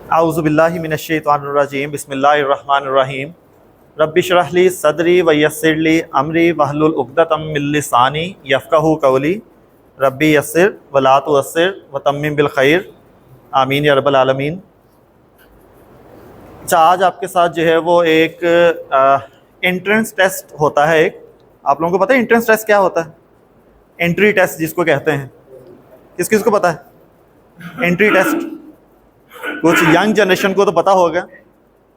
आऊज़ुबिल्लाहि मिनश्शैतानिर्रजीम बिस्मिल्लाहिर्रहमानिर्रहीम रब्बि इश्रह ली सदरी व यस्सिर ली अमरी वहलुल उक़दतम मिन लिसानी यफ़क़हू क़ौली रब्बी यस्सिर व ला तुअस्सिर व तम्मिम बिल खैर आमीन या रब्बल आलमीन। अच्छा, आज आपके साथ जो है वो एक एंट्रेंस टेस्ट होता है। एक आप लोगों को पता है एंट्रेंस टेस्ट क्या होता है? एंट्री टेस्ट जिसको कहते हैं, किस किस को पता है एंट्री टेस्ट? कुछ यंग जनरेशन को तो पता होगा।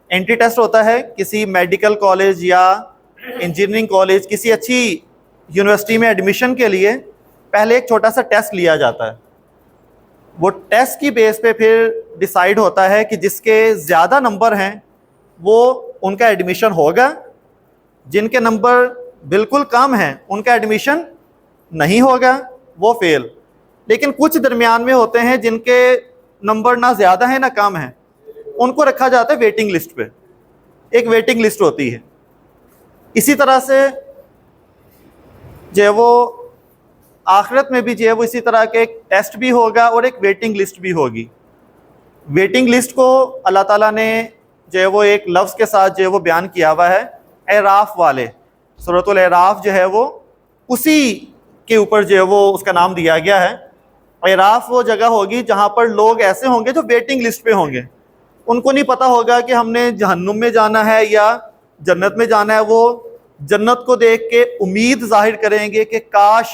एंट्री टेस्ट होता है किसी मेडिकल कॉलेज या इंजीनियरिंग कॉलेज, किसी अच्छी यूनिवर्सिटी में एडमिशन के लिए पहले एक छोटा सा टेस्ट लिया जाता है। वो टेस्ट की बेस पे फिर डिसाइड होता है कि जिसके ज़्यादा नंबर हैं वो उनका एडमिशन होगा, जिनके नंबर बिल्कुल कम हैं उनका एडमिशन नहीं होगा, वो फेल। लेकिन कुछ दरमियान में होते हैं जिनके नंबर ना ज़्यादा है ना कम है, उनको रखा जाता है वेटिंग लिस्ट पे। एक वेटिंग लिस्ट होती है। इसी तरह से जो है वो आखिरत में भी जो है वो इसी तरह के एक टेस्ट भी होगा और एक वेटिंग लिस्ट भी होगी। वेटिंग लिस्ट को अल्लाह ताला ने जो है वो एक लफ्ज़ के साथ जो है वो बयान किया हुआ है, एराफ वाले सूरतुल एराफ जो है वो उसी के ऊपर जो है वो उसका नाम दिया गया है। एराफ वो जगह होगी जहाँ पर लोग ऐसे होंगे जो वेटिंग लिस्ट पे होंगे। उनको नहीं पता होगा कि हमने जहन्नुम में जाना है या जन्नत में जाना है। वो जन्नत को देख के उम्मीद जाहिर करेंगे कि काश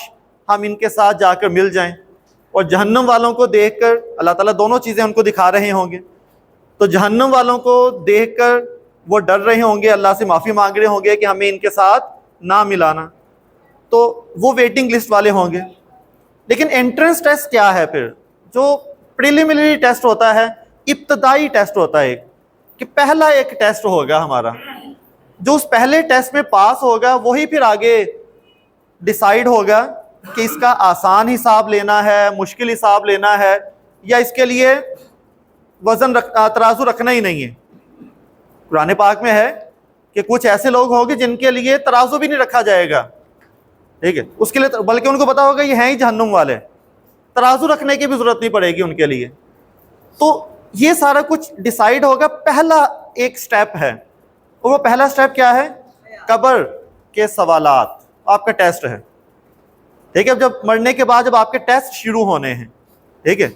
हम इनके साथ जाकर मिल जाएं, और जहन्नुम वालों को देखकर अल्लाह ताला दोनों चीज़ें उनको दिखा रहे होंगे। तो जहन्नुम वालों को देखकर वो डर रहे होंगे, अल्लाह से माफ़ी मांग रहे होंगे कि हमें इनके साथ ना मिलाना। तो वो वेटिंग लिस्ट वाले होंगे। लेकिन एंट्रेंस टेस्ट क्या है फिर? जो प्रिलिमिनरी टेस्ट होता है, इब्तदाई टेस्ट होता है, कि पहला एक टेस्ट होगा हमारा। जो उस पहले टेस्ट में पास होगा वही फिर आगे डिसाइड होगा कि इसका आसान हिसाब लेना है, मुश्किल हिसाब लेना है, या इसके लिए वजन तराजू रखना ही नहीं है। कुरान पाक में है कि कुछ ऐसे लोग होंगे जिनके लिए तराजू भी नहीं रखा जाएगा, ठीक है, उसके लिए बल्कि उनको पता होगा ये हैं ही जहन्नुम वाले, तराजू रखने की भी जरूरत नहीं पड़ेगी उनके लिए। तो ये सारा कुछ डिसाइड होगा। पहला एक स्टेप है, और वो पहला स्टेप क्या है? कब्र के सवालात, आपका टेस्ट है, ठीक है। अब जब मरने के बाद जब आपके टेस्ट शुरू होने हैं, ठीक है,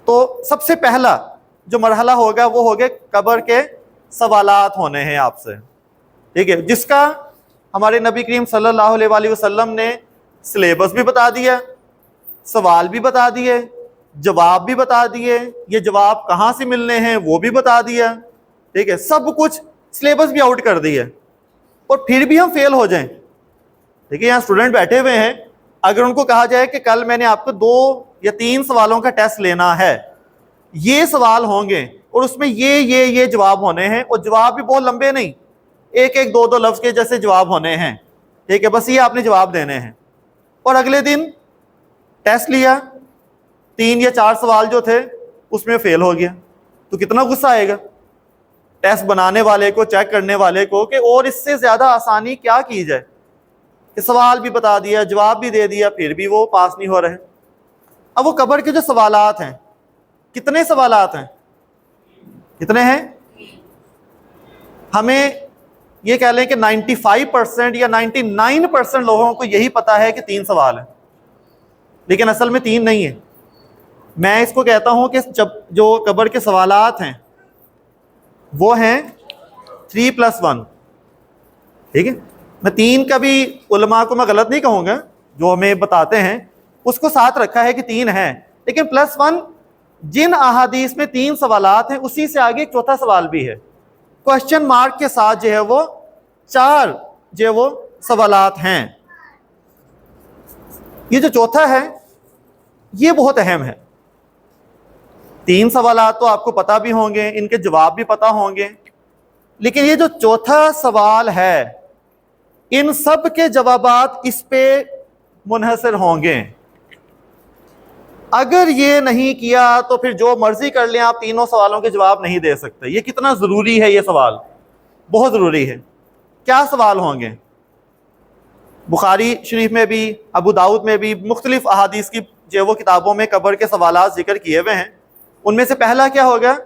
तो सबसे पहला जो मरहला होगा वो होगा कब्र के सवालात होने हैं आपसे, ठीक है, जिसका हमारे नबी करीम सल्लल्लाहु अलैहि वसल्लम ने सिलेबस भी बता दिया, सवाल भी बता दिए, जवाब भी बता दिए, ये जवाब कहाँ से मिलने हैं वो भी बता दिया, ठीक है, सब कुछ सिलेबस भी आउट कर दिया। और फिर भी हम फेल हो जाएं, ठीक है। यहाँ स्टूडेंट बैठे हुए हैं, अगर उनको कहा जाए कि कल मैंने आपको 2 या 3 सवालों का टेस्ट लेना है, ये सवाल होंगे और उसमें ये जवाब होने हैं, और जवाब भी बहुत लंबे नहीं, एक एक 2-2 लफ्ज़ के जैसे जवाब होने हैं, ठीक है, बस ये आपने जवाब देने हैं। और अगले दिन टेस्ट लिया, 3 या 4 सवाल जो थे उसमें फेल हो गया, तो कितना गुस्सा आएगा टेस्ट बनाने वाले को, चेक करने वाले को, कि और इससे ज़्यादा आसानी क्या की जाए कि सवाल भी बता दिया, जवाब भी दे दिया, फिर भी वो पास नहीं हो रहे। अब वो कब्र के जो सवालात हैं, कितने सवालात हैं? कितने हैं? हमें ये कह लें कि 95% या 99% लोगों को यही पता है कि 3 सवाल है, लेकिन असल में 3 नहीं है। मैं इसको कहता हूं कि जब जो कब्र के सवालात हैं वो हैं 3+1, ठीक है। मैं 3 का भी उलमा को मैं गलत नहीं कहूँगा, जो हमें बताते हैं उसको साथ रखा है कि 3 है, लेकिन +1 जिन अहादीस में 3 सवालात हैं उसी से आगे एक चौथा सवाल भी है, क्वेश्चन मार्क के साथ जो है वो 4 जो है वो सवालात हैं। ये जो चौथा है ये बहुत अहम है। 3 सवालात तो आपको पता भी होंगे, इनके जवाब भी पता होंगे, लेकिन ये जो चौथा सवाल है इन सब के जवाबात इस पे मुनहसर होंगे। अगर ये नहीं किया तो फिर जो मर्जी कर लें, आप 3 सवालों के जवाब नहीं दे सकते। ये कितना ज़रूरी है, ये सवाल बहुत ज़रूरी है। क्या सवाल होंगे? बुखारी शरीफ में भी, अबू दाऊद में भी मुख्तलिफ अहादीस की जो वो किताबों में कब्र के सवालात जिक्र किए हुए हैं। उनमें से पहला क्या होगा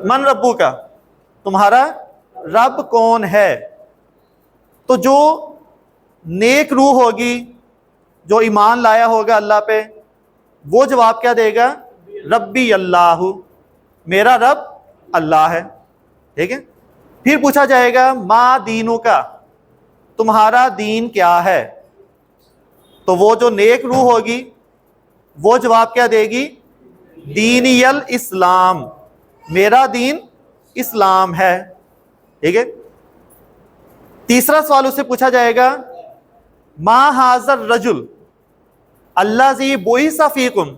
मन रब्बू का, तुम्हारा रब कौन है। तो जो नेक रूह होगी, जो ईमान लाया होगा अल्लाह पे, वो जवाब क्या देगा? रब्बी अल्लाह, मेरा रब अल्लाह है। ठीक है। फिर पूछा जाएगा मा दीनू का, तुम्हारा दीन क्या है। तो वो जो नेक रूह होगी वो जवाब क्या देगी? दीनियल इस्लाम, मेरा दीन इस्लाम है। ठीक है। तीसरा सवाल उससे पूछा जाएगा मा हाजर रजुल अल्लाज़ी बुइसा फीकुम,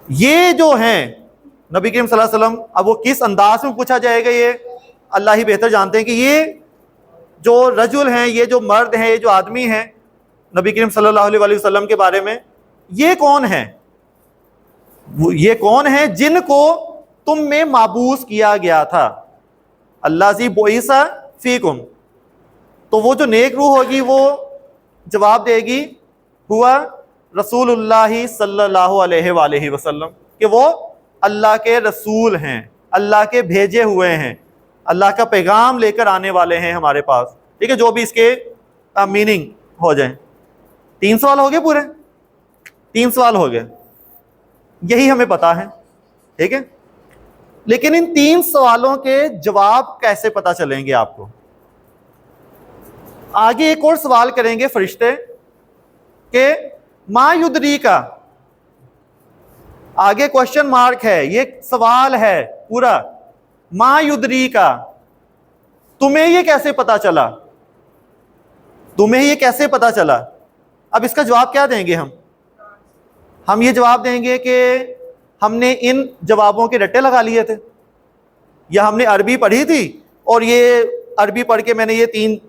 ये जो हैं नबी करीम सल्लल्लाहु अलैहि वसल्लम, अब वो किस अंदाज में पूछा जाएगा ये अल्लाह ही बेहतर जानते हैं कि ये जो रजुल हैं, ये जो मर्द हैं, ये जो आदमी हैं नबी करीम सल्लल्लाहु अलैहि वसल्लम के बारे में, ये कौन है? ये कौन है जिनको तुम में माबूस किया गया था, अल्लाज़ी बुइसा फीकुम। तो वो जो नेक रूह होगी वो जवाब देगी हुआ रसूलुल्लाह सल्लल्लाहु अलैहि वसल्लम, कि वो अल्लाह के रसूल हैं, अल्लाह के भेजे हुए हैं, अल्लाह का पैगाम लेकर आने वाले हैं हमारे पास। ठीक है, जो भी इसके मीनिंग हो जाए। 3 सवाल हो गए पूरे, 3 सवाल हो गए, यही हमें पता है। ठीक है, लेकिन इन 3 सवालों के जवाब कैसे पता चलेंगे आपको? आगे एक और सवाल करेंगे फरिश्ते के मा युदरी का, आगे क्वेश्चन मार्क है, ये सवाल है पूरा, मा युदरी का, तुम्हें ये कैसे पता चला, तुम्हें ये कैसे पता चला। अब इसका जवाब क्या देंगे हम ये जवाब देंगे कि हमने इन जवाबों के रट्टे लगा लिए थे, या हमने अरबी पढ़ी थी और ये अरबी पढ़ के मैंने ये 3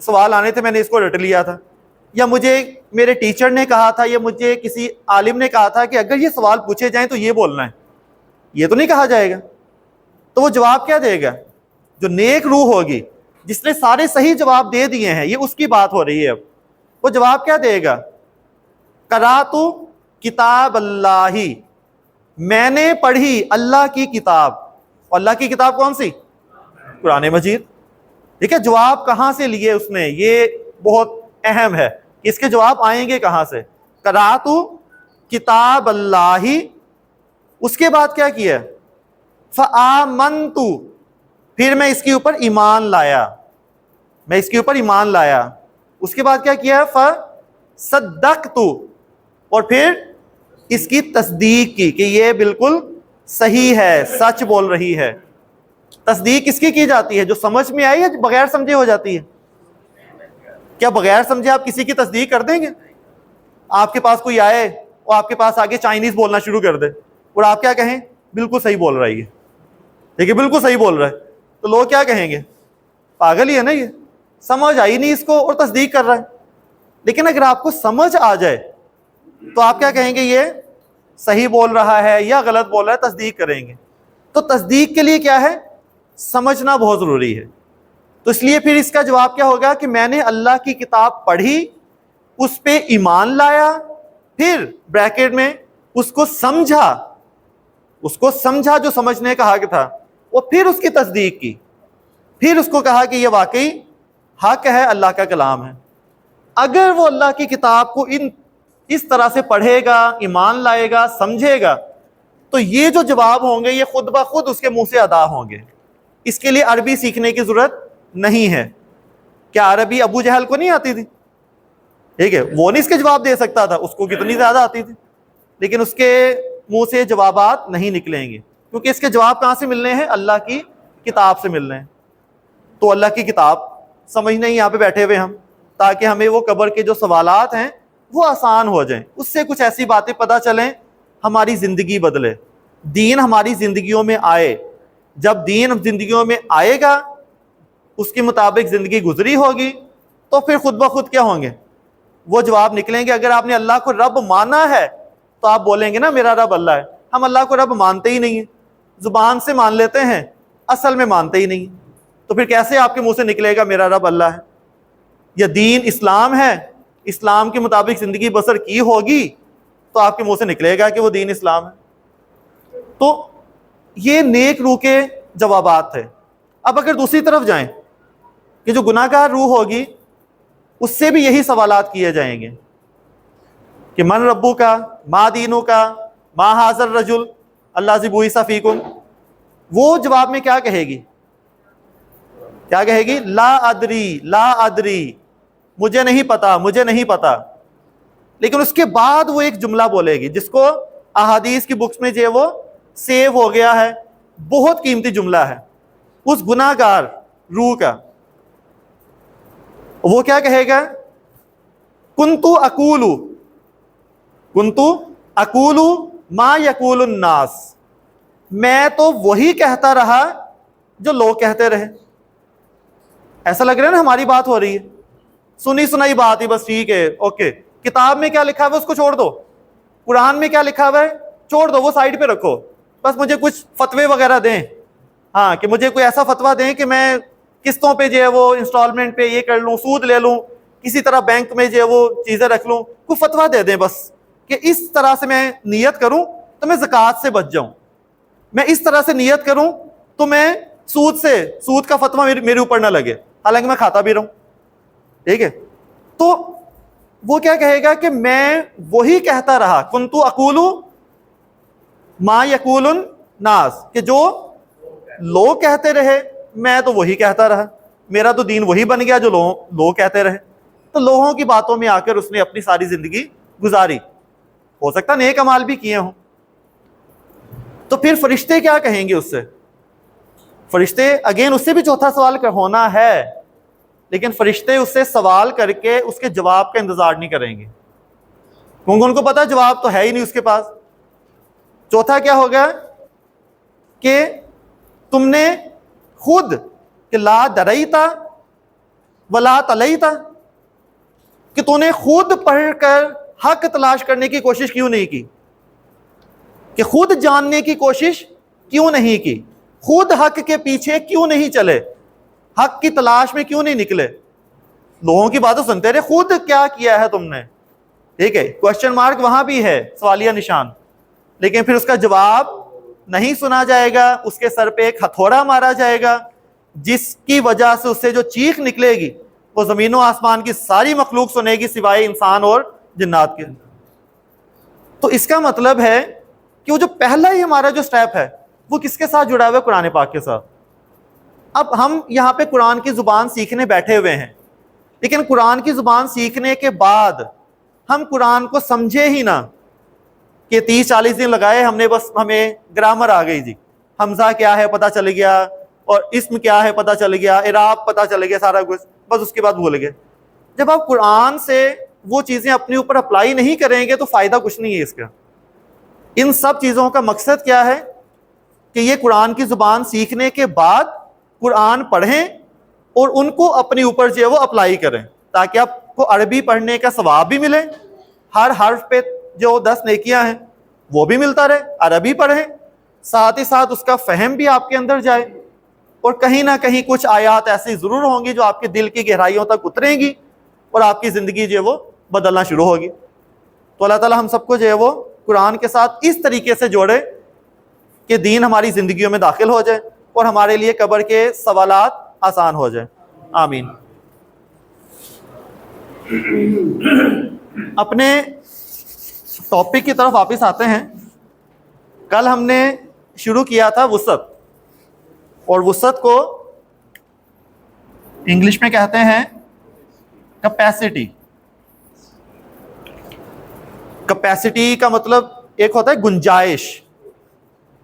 सवाल आने थे, मैंने इसको रट लिया था, या मुझे मेरे टीचर ने कहा था, या मुझे किसी आलिम ने कहा था कि अगर ये सवाल पूछे जाएं तो ये बोलना है। ये तो नहीं कहा जाएगा। तो वो जवाब क्या देगा? जो नेक रूह होगी जिसने सारे सही जवाब दे दिए हैं, ये उसकी बात हो रही है। अब वो जवाब क्या देगा? करातु किताब अल्लाही, मैंने पढ़ी अल्लाह की किताब। और अल्लाह की किताब कौन सी? कुरान मजीद। ठीक है, जवाब कहां से लिए उसने, ये बहुत अहम है, इसके जवाब आएंगे कहां से। करातु किताब अल्लाही, उसके बाद क्या किया? फ़आमनतु, फिर मैं इसके ऊपर ईमान लाया, मैं इसके ऊपर ईमान लाया। उसके बाद क्या किया? फ़सद्दक़तु, और फिर इसकी तस्दीक की कि ये बिल्कुल सही है, सच बोल रही है। तस्दीक किसकी की जाती है? जो समझ में आई या बगैर समझे हो जाती है? क्या बगैर समझे आप किसी की तस्दीक कर देंगे? आपके पास कोई आए और आपके पास आगे चाइनीज बोलना शुरू कर दे और आप क्या कहें? बिल्कुल सही बोल रही है, देखिए बिल्कुल सही बोल रहा है, तो लोग क्या कहेंगे? पागल ही है ना, ये समझ आई नहीं इसको और तस्दीक कर रहा है। लेकिन अगर आपको समझ आ जाए तो आप क्या कहेंगे? ये सही बोल रहा है या गलत बोल रहा है, तस्दीक करेंगे। तो तस्दीक के लिए क्या है? समझना बहुत ज़रूरी है। तो इसलिए फिर इसका जवाब क्या होगा कि मैंने अल्लाह की किताब पढ़ी, उस पे ईमान लाया, फिर ब्रैकेट में उसको समझा, उसको समझा जो समझने का हक था, वो फिर उसकी तस्दीक की, फिर उसको कहा कि ये वाकई हक है, अल्लाह का कलाम है। अगर वो अल्लाह की किताब को इस तरह से पढ़ेगा, ईमान लाएगा, समझेगा, तो ये जो जवाब होंगे ये खुद ब खुद उसके मुंह से अदा होंगे। इसके लिए अरबी सीखने की जरूरत नहीं है। क्या अरबी अबू जहल को नहीं आती थी? ठीक है, वो नहीं इसके जवाब दे सकता था, उसको कितनी ज्यादा आती थी, लेकिन उसके मुंह से जवाबात नहीं निकलेंगे, क्योंकि इसके जवाब कहां से मिलने हैं? अल्लाह की किताब से मिलने हैं। तो अल्लाह की किताब समझने ही यहाँ पे बैठे हुए हम, ताकि हमें वो कब्र के जो सवालात हैं वो आसान हो जाएं, उससे कुछ ऐसी बातें पता चलें, हमारी ज़िंदगी बदले, दीन हमारी ज़िंदगियों में आए। जब दीन ज़िंदगियों में आएगा, उसके मुताबिक ज़िंदगी गुजरी होगी, तो फिर खुद ब खुद क्या होंगे? वो जवाब निकलेंगे। अगर आपने अल्लाह को रब माना है तो आप बोलेंगे ना मेरा रब अल्लाह है। हम अल्लाह को रब मानते ही नहीं है, ज़ुबान से मान लेते हैं, असल में मानते ही नहीं। तो फिर कैसे आपके मुंह से निकलेगा मेरा रब अल्लाह है? या दीन इस्लाम है, इस्लाम के मुताबिक ज़िंदगी बसर की होगी, तो आपके मुंह से निकलेगा कि वो दीन इस्लाम है। तो ये नेक रूह के जवाबात थे। अब अगर दूसरी तरफ जाएं कि जो गुनाहगार रूह होगी उससे भी यही सवालात किए जाएंगे कि मन रब्बू का, मा दीनों का, मा हाजर रजुल अल्लाह ज़िबुई सफ़ीकुम। वो जवाब में क्या कहेगी? क्या कहेगी? ला अदरी, ला अदरी, मुझे नहीं पता, मुझे नहीं पता। लेकिन उसके बाद वो एक जुमला बोलेगी जिसको अहादीस की बुक्स में जो है वो सेव हो गया है, बहुत कीमती जुमला है उस गुनाहगार रूह का। वो क्या कहेगा? कुंतु अकूलू, कुंतु अकूलू मा यकूलुन नास, मैं तो वही कहता रहा जो लोग कहते रहे। ऐसा लग रहा है ना हमारी बात हो रही है, सुनी सुनाई बात ही बस, ठीक है, ओके। किताब में क्या लिखा हुआ है उसको छोड़ दो, कुरान में क्या लिखा हुआ है छोड़ दो, वो साइड पे रखो, बस मुझे कुछ फतवे वगैरह दें। हाँ, कि मुझे कोई ऐसा फतवा दें कि मैं किस्तों पे जो है वो इंस्टॉलमेंट पे ये कर लूँ, सूद ले लूँ, किसी तरह बैंक में जो है वो चीज़ें रख लूँ, कोई फतवा दे दें बस कि इस तरह से मैं नियत करूँ तो मैं ज़कात से बच जाऊँ, मैं इस तरह से नियत करूँ तो मैं सूद का फतवा मेरे ऊपर ना लगे, हालांकि मैं खाता भी रहूँ। ठीक है, तो वो क्या कहेगा कि मैं वही कहता रहा, कुंतु अकूलू मा यकूलुन नास, कि जो लोग कहते रहे मैं तो वही कहता रहा, मेरा तो दीन वही बन गया जो लोग कहते रहे। तो लोगों की बातों में आकर उसने अपनी सारी जिंदगी गुजारी, हो सकता नेक अमाल भी किए हों। तो फिर फरिश्ते क्या कहेंगे उससे? फरिश्ते अगेन उससे भी चौथा सवाल होना है, लेकिन फरिश्ते उससे सवाल करके उसके जवाब का इंतजार नहीं करेंगे, क्योंकि उनको पता जवाब तो है ही नहीं उसके पास। चौथा क्या होगा कि तुमने खुद कि ला दरईता वला तलईता, कि तूने खुद पढ़कर हक तलाश करने की कोशिश क्यों नहीं की, कि खुद जानने की कोशिश क्यों नहीं की, खुद हक के पीछे क्यों नहीं चले, हक की तलाश में क्यों नहीं निकले। लोगों की बातें सुनते रहे, खुद क्या किया है तुमने? ठीक है, क्वेश्चन मार्क वहां भी है, सवालिया निशान, लेकिन फिर उसका जवाब नहीं सुना जाएगा, उसके सर पे एक हथौड़ा मारा जाएगा जिसकी वजह से उससे जो चीख निकलेगी वो जमीनों आसमान की सारी मखलूक सुनेगी सिवाय इंसान और जिन्नात के। तो इसका मतलब है कि वो जो पहला ही हमारा जो स्टेप है वो किसके साथ जुड़ा हुआ है? कुरान पाक के साथ। अब हम यहाँ पे कुरान की जुबान सीखने बैठे हुए हैं, लेकिन कुरान की जुबान सीखने के बाद हम कुरान को समझे ही ना कि 30-40 दिन लगाए हमने, बस हमें ग्रामर आ गई जी, हमजा क्या है पता चल गया और इस्म क्या है पता चल गया, इराब पता चल गया, सारा कुछ, बस उसके बाद भूल गए। जब आप कुरान से वो चीज़ें अपने ऊपर अप्लाई नहीं करेंगे तो फ़ायदा कुछ नहीं है इसका। इन सब चीज़ों का मकसद क्या है कि ये कुरान की ज़ुबान सीखने के बाद कुरान पढ़ें और उनको अपने ऊपर जो है वो अप्लाई करें, ताकि आपको अरबी पढ़ने का सवाब भी मिले, हर हर्फ पे जो 10 नेकियां हैं वो भी मिलता रहे, अरबी पढ़ें, साथ ही साथ उसका फहम भी आपके अंदर जाए, और कहीं ना कहीं कुछ आयात ऐसी ज़रूर होंगी जो आपके दिल की गहराइयों तक उतरेंगी और आपकी ज़िंदगी जो है वो बदलना शुरू होगी। तो अल्लाह ताला हम सबको जो है वो कुरान के साथ इस तरीके से जोड़े कि दीन हमारी ज़िंदगियों में दाखिल हो जाए और हमारे लिए कब्र के सवालात आसान हो जाए। आमीन। अपने टॉपिक की तरफ वापस आते हैं। कल हमने शुरू किया था वुसअत, और वुसअत को इंग्लिश में कहते हैं कैपेसिटी। कैपेसिटी का मतलब एक होता है गुंजाइश,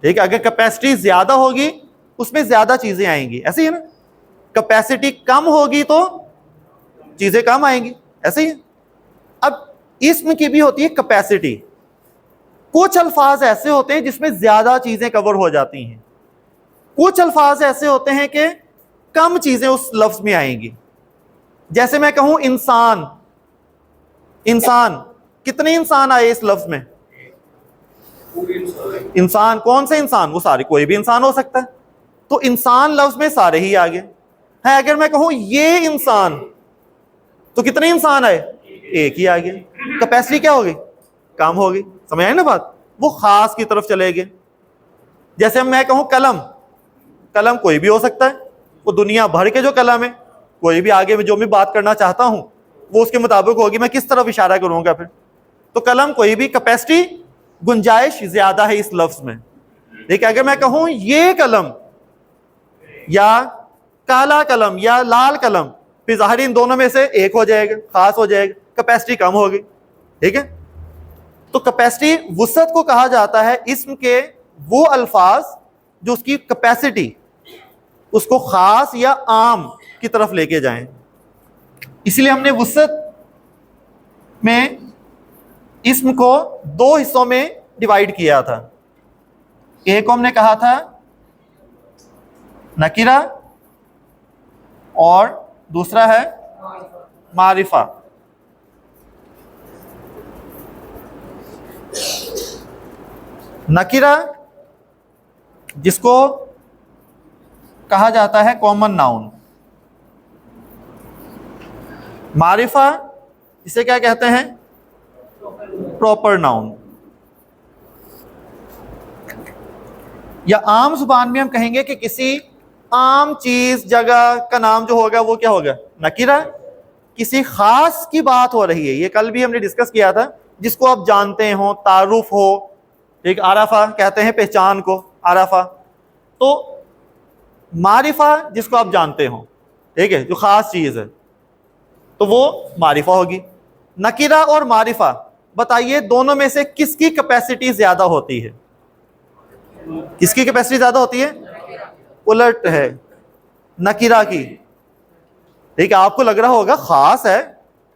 ठीक है। अगर कैपेसिटी ज्यादा होगी उसमें ज्यादा चीजें आएंगी, ऐसे ही है ना। कैपेसिटी कम होगी तो चीजें कम आएंगी, ऐसे ही है। अब इसमें की भी होती है कैपेसिटी। कुछ अल्फाज ऐसे होते हैं जिसमें ज्यादा चीजें कवर हो जाती हैं, कुछ अल्फाज ऐसे होते हैं कि कम चीजें उस लफ्ज में आएंगी। जैसे मैं कहूं इंसान, इंसान, कितने इंसान आए इस लफ्ज में? इंसान, कौन से इंसान? वो सारे, कोई भी इंसान हो सकता है। तो इंसान लफ्ज में सारे ही आ गए हैं। अगर मैं कहूं ये इंसान, तो कितने इंसान आए? एक ही आ गया। कैपेसिटी क्या हो गई? कम हो गई। समझ आए ना बात? वो खास की तरफ चले गए। जैसे मैं कहूं कलम, कलम कोई भी हो सकता है, वो दुनिया भर के जो कलम है, कोई भी आगे में जो मैं बात करना चाहता हूं वो उसके मुताबिक होगी, मैं किस तरफ इशारा करूंगा फिर। तो कलम कोई भी, कैपेसिटी, गुंजाइश ज्यादा है इस लफ्ज में। देखिए अगर मैं कहूं ये कलम या काला कलम या लाल कलम, फिर जाहिर इन दोनों में से एक हो जाएगा, खास हो जाएगा, कैपेसिटी कम होगी। ठीक है, तो कैपेसिटी वुसअत को कहा जाता है इस्म के वो अल्फाज जो उसकी कैपेसिटी उसको खास या आम की तरफ लेके जाएं। इसलिए हमने वुसअत में इस्म को दो हिस्सों में डिवाइड किया था। एक को हमने कहा था नकीरा और दूसरा है मारिफा। नकीरा जिसको कहा जाता है कॉमन नाउन, मारिफा इसे क्या कहते हैं, प्रॉपर नाउन। या आम जुबान में हम कहेंगे कि किसी आम चीज जगह का नाम जो होगा वो क्या होगा, नकीरा। किसी खास की बात हो रही है, ये कल भी हमने डिस्कस किया था, जिसको आप जानते हो, तारुफ हो। ठीक, आराफा कहते हैं पहचान को, आराफा। तो मारिफा जिसको आप जानते हो, ठीक है, जो खास चीज है, तो वो मारिफा होगी। नकीरा और मारिफा, बताइए दोनों में से किसकी कैपेसिटी ज्यादा होती है? किसकी कैपेसिटी ज्यादा होती है? उलट है, नकीरा की। ठीक है, आपको लग रहा होगा खास है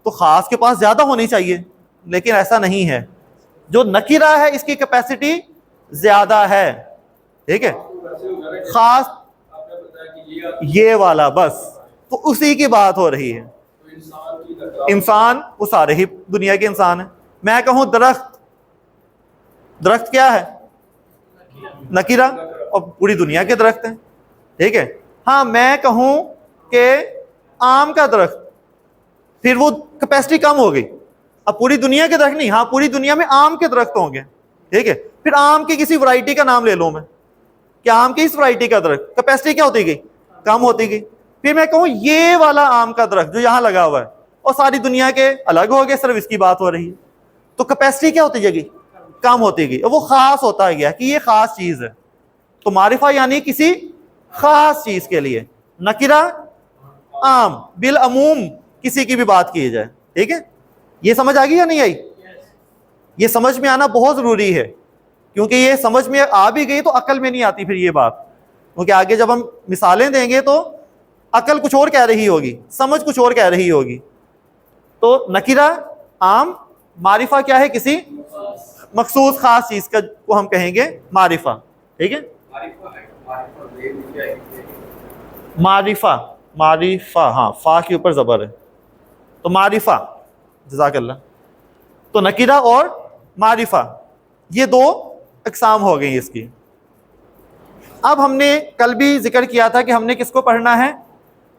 तो खास के पास ज्यादा होनी चाहिए, लेकिन ऐसा नहीं है। जो नकीरा है इसकी कैपेसिटी ज्यादा है। ठीक है, खास ये वाला, बस तो उसी की बात हो रही है। इंसान वो सारे ही दुनिया के इंसान है। मैं कहूं दरख्त, दरख्त क्या है, नकीरा, और पूरी दुनिया के दरख्त हैं। ठीक है, हाँ मैं कहूं कि आम का दरख्त, फिर वो कैपेसिटी कम हो गई। अब पूरी दुनिया के दरख्त नहीं, हाँ पूरी दुनिया में आम के दरख्त होंगे। ठीक है, फिर आम की किसी वैरायटी का नाम ले लूं मैं, कि आम की इस वैरायटी का दरख्त, कैपेसिटी क्या होती गई, कम होती गई। फिर मैं कहूं ये वाला आम का दरख्त जो यहां लगा हुआ है, और सारी दुनिया के अलग हो गए, सिर्फ इसकी बात हो रही है, तो कैपेसिटी क्या होती जाएगी, कम होती गई, और वो खास होता गया कि ये खास चीज है। तो मारिफा यानी किसी खास चीज के लिए, नकीरा आम, बिल अमूम किसी की भी बात की जाए। ठीक है, ये समझ आ गई या नहीं आई? ये समझ में आना बहुत जरूरी है, क्योंकि ये समझ में आ भी गई तो अकल में नहीं आती फिर ये बात, क्योंकि आगे जब हम मिसालें देंगे तो अकल कुछ और कह रही होगी, समझ कुछ और कह रही होगी। तो नकीरा आम, मारिफा क्या है, किसी मखसूस खास चीज का को हम कहेंगे मारिफा। ठीक है, मारिफा, मारिफा, हाँ फा के ऊपर जबर है, तो मारिफा, जज़ाकल्लाह। तो नकीरा और मारिफा ये दो अक़साम हो गई इसकी। अब हमने कल भी जिक्र किया था कि हमने किसको पढ़ना है,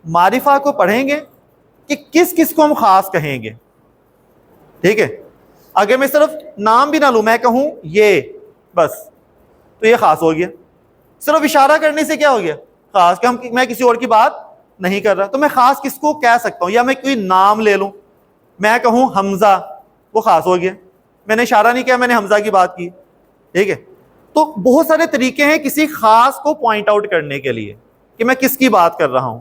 मारिफा को पढ़ेंगे कि किस किस को हम खास कहेंगे। ठीक है, अगर मैं सिर्फ नाम भी ना लूं, मैं कहूं ये बस, तो ये खास हो गया। सिर्फ इशारा करने से क्या हो गया, खास। कि मैं किसी और की बात नहीं कर रहा, तो मैं खास किसको कह सकता हूं, या मैं कोई नाम ले लूं, मैं कहूं हमजा, वो खास हो गया, मैंने इशारा नहीं किया, मैंने हमजा की बात की। ठीक है, तो बहुत सारे तरीके हैं किसी खास को पॉइंट आउट करने के लिए कि मैं किसकी बात कर रहा हूं।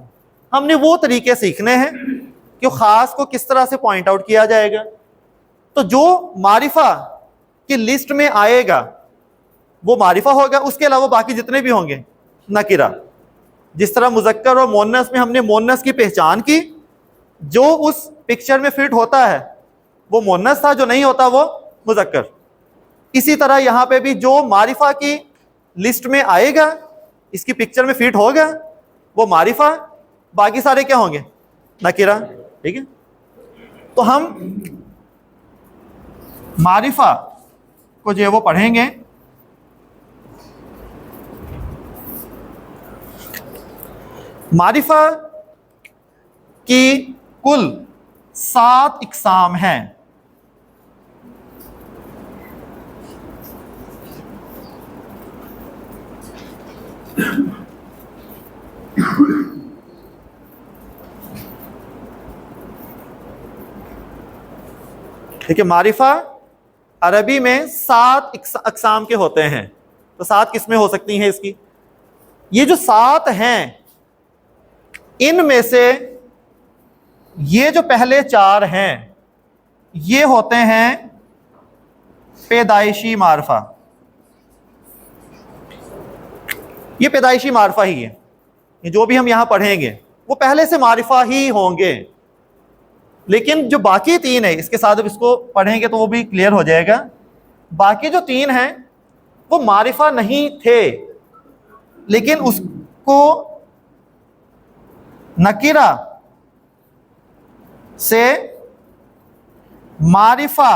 हमने वो तरीके सीखने हैं कि खास को किस तरह से पॉइंट आउट किया जाएगा। तो जो मारिफा की लिस्ट में आएगा वो मारिफा होगा, उसके अलावा बाकी जितने भी होंगे नकीरा। जिस तरह मुज़क्कर और मोन्नस में हमने मोन्नस की पहचान की, जो उस पिक्चर में फिट होता है वो मोन्नस था, जो नहीं होता वो मुज़क्कर। इसी तरह यहां पे भी जो मारिफा की लिस्ट में आएगा, इसकी पिक्चर में फिट होगा, वो मारिफा, बाकी सारे क्या होंगे, नकीरा। ठीक है, तो हम मारिफा को जो है वो पढ़ेंगे। मारिफा की कुल 7 इक़साम हैं। ठीक है, मारिफा अरबी में 7 अक़साम के होते हैं। तो 7 किस्में हो सकती हैं इसकी। ये जो 7 हैं, इनमें से ये जो पहले 4 हैं, ये होते हैं पैदाइशी मारिफा। ये पैदाइशी मारिफा ही है। ये जो भी हम यहां पढ़ेंगे वो पहले से मारिफा ही होंगे। लेकिन जो बाकी 3 है, इसके साथ अब इसको पढ़ेंगे तो वो भी क्लियर हो जाएगा। बाकी जो 3 हैं वो मारिफा नहीं थे, लेकिन उसको नकीरा से मारिफा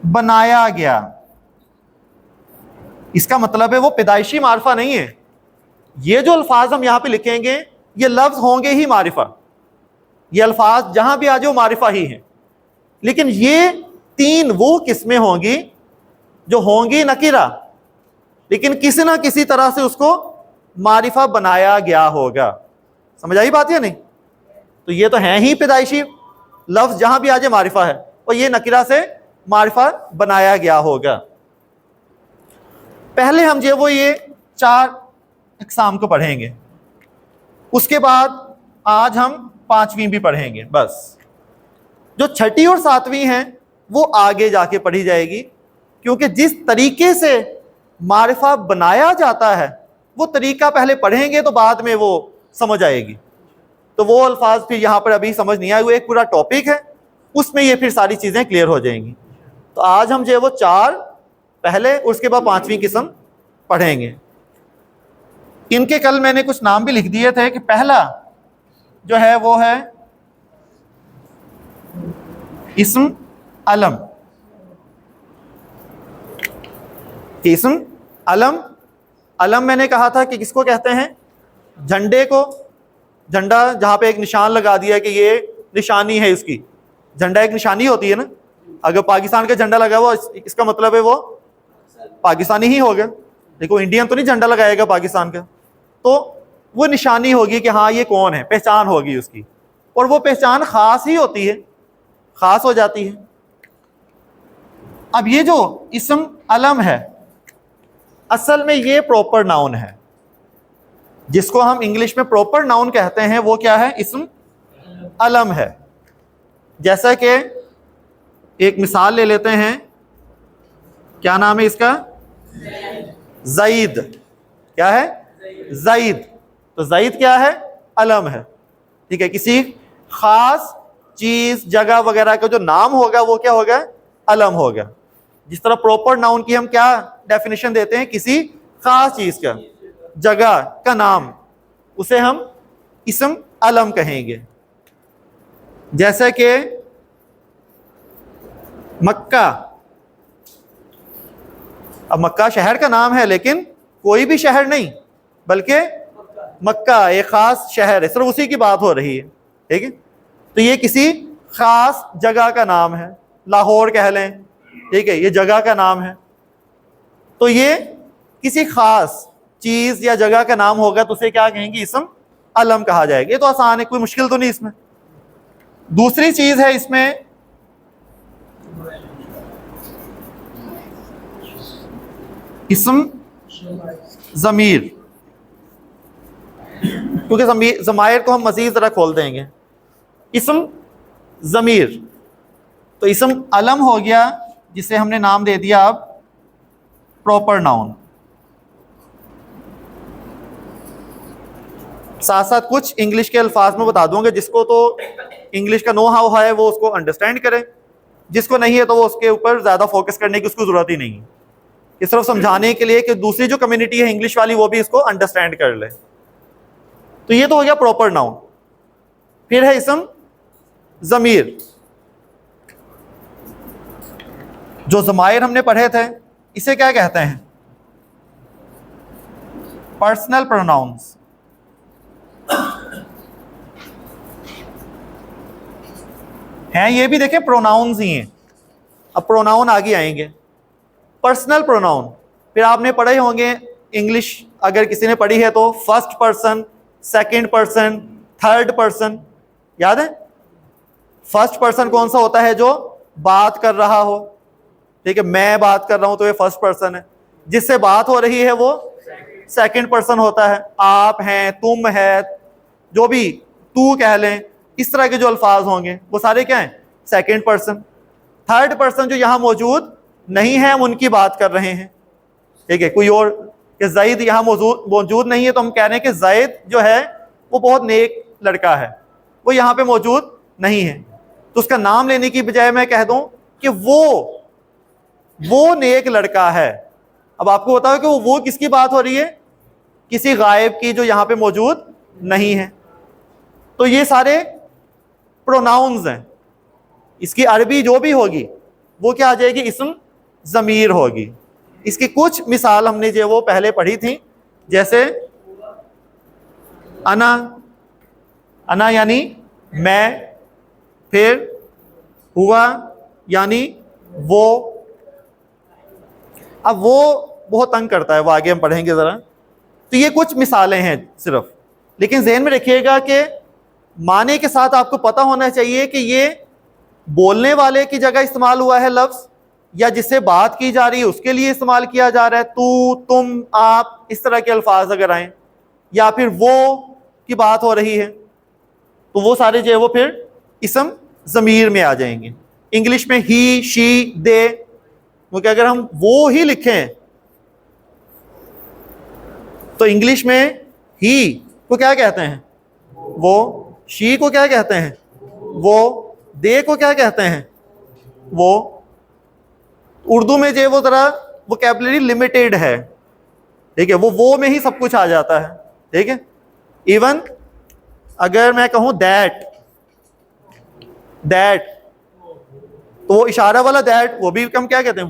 बनाया गया। इसका मतलब है वो पैदाइशी मारिफा नहीं है। ये जो अल्फाज हम यहां पे लिखेंगे, ये लफ्ज होंगे ही मारिफा। ये अल्फाज जहां भी आ जाओ मारिफा ही हैं। लेकिन ये 3 वो किस्में होंगी जो होंगी नकीरा, लेकिन किसी ना किसी तरह से उसको मारिफा बनाया गया होगा। समझ आई बात या नहीं? तो ये तो हैं ही पैदाइशी लफ्ज, जहां भी आ जाए मारिफा है, और ये नकीरा से मारिफा बनाया गया होगा। पहले हम जो वो ये 4 अक़साम को पढ़ेंगे, उसके बाद आज हम 5वीं भी पढ़ेंगे। बस जो 6ठी और 7वीं हैं वो आगे जाके पढ़ी जाएगी, क्योंकि जिस तरीके से मारिफा बनाया जाता है वो तरीका पहले पढ़ेंगे तो बाद में वो समझ आएगी। तो वो अल्फाज फिर यहाँ पर अभी समझ नहीं आए, वो एक पूरा टॉपिक है, उसमें ये फिर सारी चीज़ें क्लियर हो जाएंगी। तो आज हम जो है वो 4 पहले, उसके बाद 5वीं किस्म पढ़ेंगे। इनके कल मैंने कुछ नाम भी लिख दिए थे कि पहला जो है वो है इस्म अलम। इस्म अलम, अलम मैंने कहा था कि किसको कहते हैं? झंडे को। झंडा जहां पे एक निशान लगा दिया कि ये निशानी है इसकी। झंडा एक निशानी होती है ना। अगर पाकिस्तान का झंडा लगा हुआ, इसका मतलब है वो पाकिस्तानी ही हो गया। देखो, इंडियन तो नहीं झंडा लगाएगा पाकिस्तान का, तो वो निशानी होगी कि हाँ ये कौन है, पहचान होगी उसकी। और वो पहचान खास ही होती है, खास हो जाती है। अब ये जो इस्म अलम है, असल में ये प्रॉपर नाउन है। जिसको हम इंग्लिश में प्रॉपर नाउन कहते हैं वो क्या है? इस्म अलम है। जैसा कि एक मिसाल ले लेते हैं, क्या नाम है इसका? ज़ईद। क्या है? ज़ईद। तो ज़ईद क्या है? अलम है। ठीक है, किसी खास चीज, जगह वगैरह का जो नाम होगा वो क्या होगा? अलम होगा। जिस तरह प्रॉपर नाउन की हम क्या डेफिनेशन देते हैं? किसी खास चीज का, जगह का नाम, उसे हम इस्म अलम कहेंगे। जैसे कि मक्का। अब मक्का शहर का नाम है, लेकिन कोई भी शहर नहीं, बल्कि मक्का एक खास शहर है, सिर्फ उसी की बात हो रही है। ठीक है, तो ये किसी खास जगह का नाम है। लाहौर कह लें, ठीक है, ये जगह का नाम है। तो ये किसी खास चीज या जगह का नाम होगा तो उसे क्या कहेंगे? इस्म अलम कहा जाएगा। ये तो आसान है, कोई मुश्किल तो नहीं इसमें। दूसरी चीज है इसमें इस्म ज़मीर, क्योंकि ज़मायर को हम मज़ीद ज़रा खोल देंगे। इस्म ज़मीर, तो इस्म अलम हो गया जिसे हमने नाम दे दिया अब प्रॉपर नाउन। साथ साथ कुछ इंग्लिश के अल्फाज में बता दूंगा, जिसको तो इंग्लिश का नो हाउ है वो उसको अंडरस्टैंड करे, जिसको नहीं है तो वो उसके ऊपर ज़्यादा फोकस करने की उसको ज़रूरत ही नहीं है। ये सिर्फ समझाने के लिए कि दूसरी जो कम्युनिटी है इंग्लिश वाली वो भी इसको अंडरस्टैंड कर ले। तो ये तो हो गया प्रॉपर नाउन। फिर है इस्म ज़मीर। जो ज़मायर हमने पढ़े थे इसे क्या कहते हैं? Personal pronouns. हैं ये भी देखें प्रोनाउंस ही हैं। अब प्रोनाउन आगे आएंगे। पर्सनल प्रोनाउन, फिर आपने पढ़े होंगे इंग्लिश अगर किसी ने पढ़ी है तो first person, second person, third person, याद है? फर्स्ट पर्सन कौन सा होता है? जो बात कर रहा हो, ठीक है, मैं बात कर रहा हूं तो ये फर्स्ट पर्सन है। जिससे बात हो रही है वो सेकंड पर्सन होता है। आप हैं, तुम है, जो भी तू कह लें, इस तरह के जो अल्फाज होंगे वो सारे क्या हैं? Second person. थर्ड पर्सन जो यहां मौजूद नहीं है, हम उनकी बात कर रहे हैं, ठीक है। कोई और कि ज़ैद यहाँ मौजूद नहीं है तो हम कह रहे हैं कि ज़ैद जो है वो बहुत नेक लड़का है, वो यहाँ पे मौजूद नहीं है, तो उसका नाम लेने की बजाय मैं कह दूं कि वो नेक लड़का है। अब आपको बताओ कि वो किसकी बात हो रही है? किसी गायब की जो यहाँ पे मौजूद नहीं है। तो ये सारे प्रोनाउंस हैं। इसकी अरबी जो भी होगी वो क्या आ जाएगी? इस्म ज़मीर होगी। इसकी कुछ मिसाल हमने जो वो पहले पढ़ी थी, जैसे अना, अना यानी मैं, फिर हुआ यानी वो। अब वो बहुत तंग करता है, वो आगे हम पढ़ेंगे ज़रा। तो ये कुछ मिसालें हैं सिर्फ, लेकिन ज़हन में रखिएगा कि माने के साथ आपको पता होना चाहिए कि ये बोलने वाले की जगह इस्तेमाल हुआ है लफ्ज़, या जिससे बात की जा रही है उसके लिए इस्तेमाल किया जा रहा है। तू, तुम, आप, इस तरह के अल्फाज अगर आए, या फिर वो की बात हो रही है, तो वो सारे जो है वो फिर इस्म ज़मीर में आ जाएंगे। इंग्लिश में ही, शी, दे, क्योंकि अगर हम वो ही लिखें तो इंग्लिश में ही को क्या कहते हैं? वो। शी को क्या कहते हैं? वो। दे को क्या कहते हैं? वो। उर्दू में जो वो ज़रा वोकैबुलरी लिमिटेड है, ठीक है, वो में ही सब कुछ आ जाता है, ठीक है। इवन अगर मैं कहूँ दैट, तो वो इशारा वाला दैट, वो भी हम क्या कहते हैं?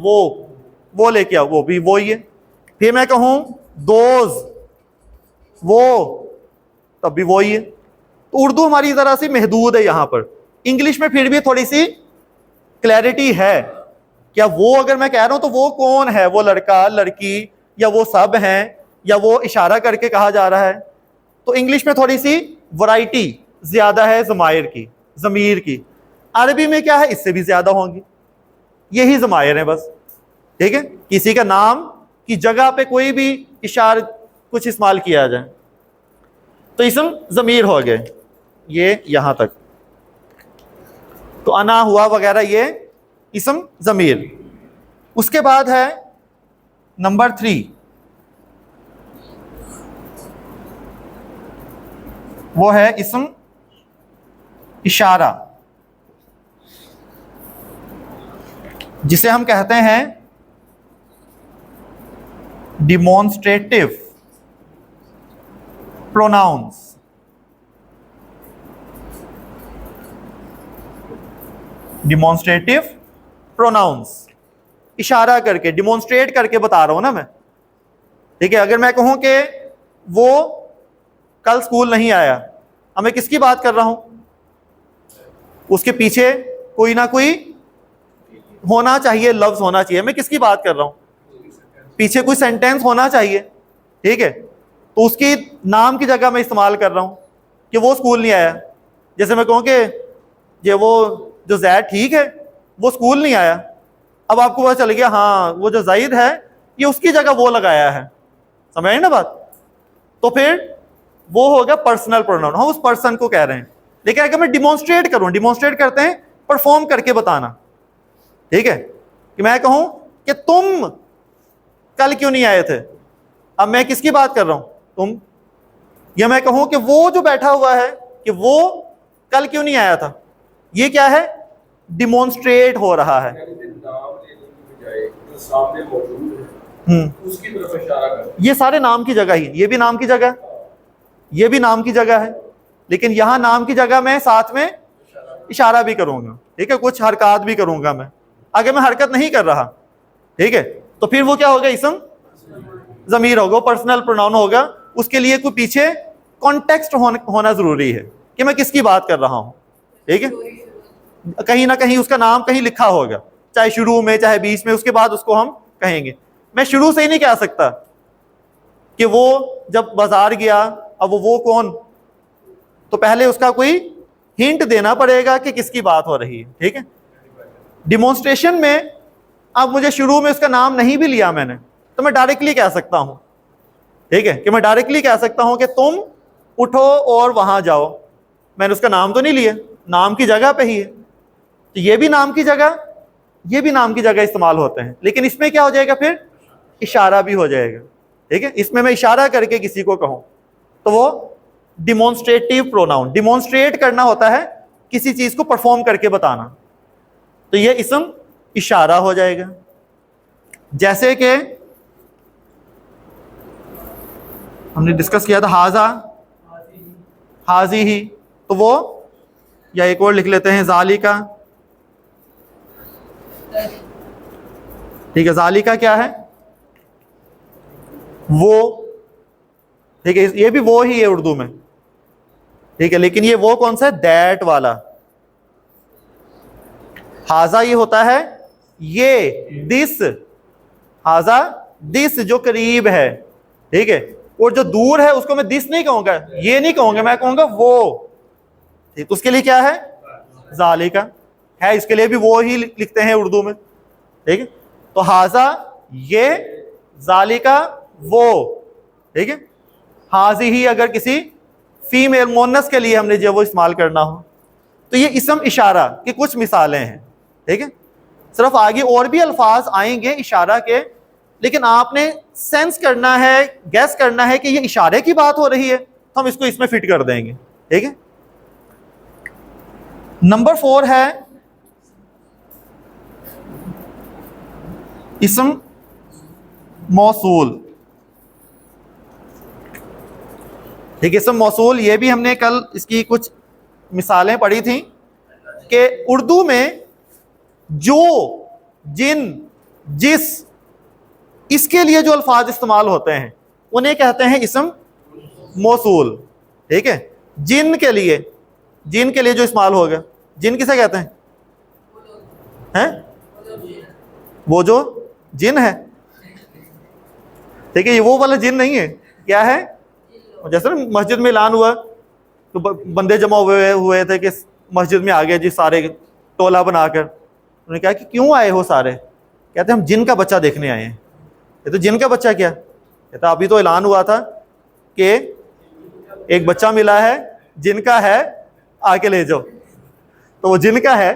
वो लेके आओ, वो भी वो ही है। फिर मैं कहूँ दोज, वो, तब भी वो ही है। तो उर्दू हमारी ज़रा सी महदूद है यहाँ पर। इंग्लिश में फिर भी थोड़ी सी क्लैरिटी है। क्या वो अगर मैं कह रहा हूं तो वो कौन है? वो लड़का, लड़की, या वो सब हैं, या वो इशारा करके कहा जा रहा है? तो इंग्लिश में थोड़ी सी वैरायटी ज्यादा है ज़मायर की, ज़मीर की। अरबी में क्या है? इससे भी ज्यादा होंगी। यही ज़मायर है बस, ठीक है। किसी का नाम की जगह पे कोई भी इशार कुछ इस्तेमाल किया जाए तो इस्म ज़मीर हो गए, ये यहां तक। तो अना, हुआ वगैरह ये इस्म ज़मीर। उसके बाद है नंबर 3, वो है इस्म इशारा, जिसे हम कहते हैं डिमॉन्स्ट्रेटिव प्रोनाउंस। डिमॉन्स्ट्रेटिव प्रोनाउंस, इशारा करके, डिमॉन्स्ट्रेट करके बता रहा हूं ना मैं, ठीक है। अगर मैं कहूं कि वो कल स्कूल नहीं आया, अब मैं किसकी बात कर रहा हूं? उसके पीछे कोई ना कोई होना चाहिए, लफ्ज होना चाहिए। मैं किसकी बात कर रहा हूं? पीछे कोई सेंटेंस होना चाहिए, ठीक है। तो उसकी नाम की जगह मैं इस्तेमाल कर रहा हूं कि वो स्कूल नहीं आया। जैसे मैं कहूं कि ये वो जो जैद ठीक है, वो स्कूल नहीं आया। अब आपको पता चल गया हाँ वो जो जाहिद है ये उसकी जगह वो लगाया है, समझ आई ना बात? तो फिर वो हो गया पर्सनल प्रोनाउन, हम उस पर्सन को कह रहे हैं। लेकिन अगर मैं डिमॉन्स्ट्रेट करूं, डिमॉन्स्ट्रेट करते हैं परफॉर्म करके बताना, ठीक है, कि मैं कहूं कि तुम कल क्यों नहीं आए थे, अब मैं किसकी बात कर रहा हूं? तुम। या मैं कहूं कि वो जो बैठा हुआ है कि वो कल क्यों नहीं आया था, ये क्या है? डिमॉन्स्ट्रेट हो रहा है। उसकी तरफ इशारा कर। ये सारे नाम की जगह ही, ये भी नाम की जगह, ये भी नाम की जगह है, लेकिन यहां नाम की जगह मैं साथ में इशारा भी करूंगा, ठीक है, कुछ हरकत भी करूंगा मैं। अगर मैं हरकत नहीं कर रहा, ठीक है, तो फिर वो क्या होगा? इस्म ज़मीर होगा, पर्सनल प्रोनाउन होगा। उसके लिए कोई पीछे कॉन्टेक्स्ट होना जरूरी है कि मैं किसकी बात कर रहा हूं, ठीक है। कहीं ना कहीं उसका नाम कहीं लिखा होगा, चाहे शुरू में चाहे बीच में, उसके बाद उसको हम कहेंगे। मैं शुरू से ही नहीं कह सकता कि वो जब बाजार गया, अब वो कौन, तो पहले उसका कोई हिंट देना पड़ेगा कि किसकी बात हो रही है, ठीक है। डिमॉन्स्ट्रेशन में अब मुझे शुरू में उसका नाम नहीं भी लिया मैंने, तो मैं डायरेक्टली कह सकता हूं, ठीक है, कि मैं डायरेक्टली कह सकता हूं कि तुम उठो और वहां जाओ। मैंने उसका नाम तो नहीं लिया, नाम की जगह पे ही है, तो ये भी नाम की जगह, ये भी नाम की जगह इस्तेमाल होते हैं। लेकिन इसमें क्या हो जाएगा, फिर इशारा भी हो जाएगा, ठीक है। इसमें मैं इशारा करके किसी को कहूं तो वो डिमॉन्स्ट्रेटिव प्रोनाउन, डिमॉन्स्ट्रेट करना होता है, किसी चीज को परफॉर्म करके बताना, तो ये इसम इशारा हो जाएगा। जैसे कि हमने डिस्कस किया था हाजा, हाजी ही, तो वो, या एक और लिख लेते हैं जालिका, ठीक है। जालिका क्या है, वो, ठीक है, ये भी वो ही है उर्दू में, ठीक है। लेकिन ये वो कौन सा है, दैट वाला। हाजा ये होता है ये, दिस, हाजा दिस जो करीब है, ठीक है, और जो दूर है उसको मैं दिस नहीं कहूंगा, ये नहीं कहूंगा, मैं कहूंगा वो, ठीक। उसके लिए क्या है, जालिका है, इसके लिए भी वो ही लिखते हैं उर्दू में, ठीक है। तो हाजा ये, जालिका वो, ठीक है। हाजी ही अगर किसी फीमेल मोनस के लिए हमने जो वो इस्तेमाल करना हो, तो ये इसम इशारा की कुछ मिसालें हैं, ठीक है। सिर्फ आगे और भी अल्फाज आएंगे इशारा के, लेकिन आपने सेंस करना है, गैस करना है कि ये इशारे की बात हो रही है, तो हम इसको इसमें फिट कर देंगे, ठीक है। नंबर 4 है इसम मौसूल, ठीक है। इसम मौसूल, ये भी हमने कल इसकी कुछ मिसालें पढ़ी थी कि उर्दू में जो, जिन, जिस, इसके लिए जो अल्फाज इस्तेमाल होते हैं उन्हें कहते हैं इसम मौसूल, ठीक है। जिन के लिए, जिन के लिए जो इस्तेमाल होगा, जिन किसे कहते हैं, वो जो जिन है, ठीक है। ये वो वाला जिन नहीं है, क्या है, जैसे ना मस्जिद में ऐलान हुआ तो बंदे जमा हुए थे कि मस्जिद में आ गए जी सारे टोला बनाकर, उन्होंने कहा कि क्यों आए हो सारे, कहते हम जिन का बच्चा देखने आए हैं। ये तो जिन का बच्चा क्या, कहता अभी तो ऐलान हुआ था कि एक बच्चा मिला है जिनका है, आके ले जाओ, तो वो जिन का है,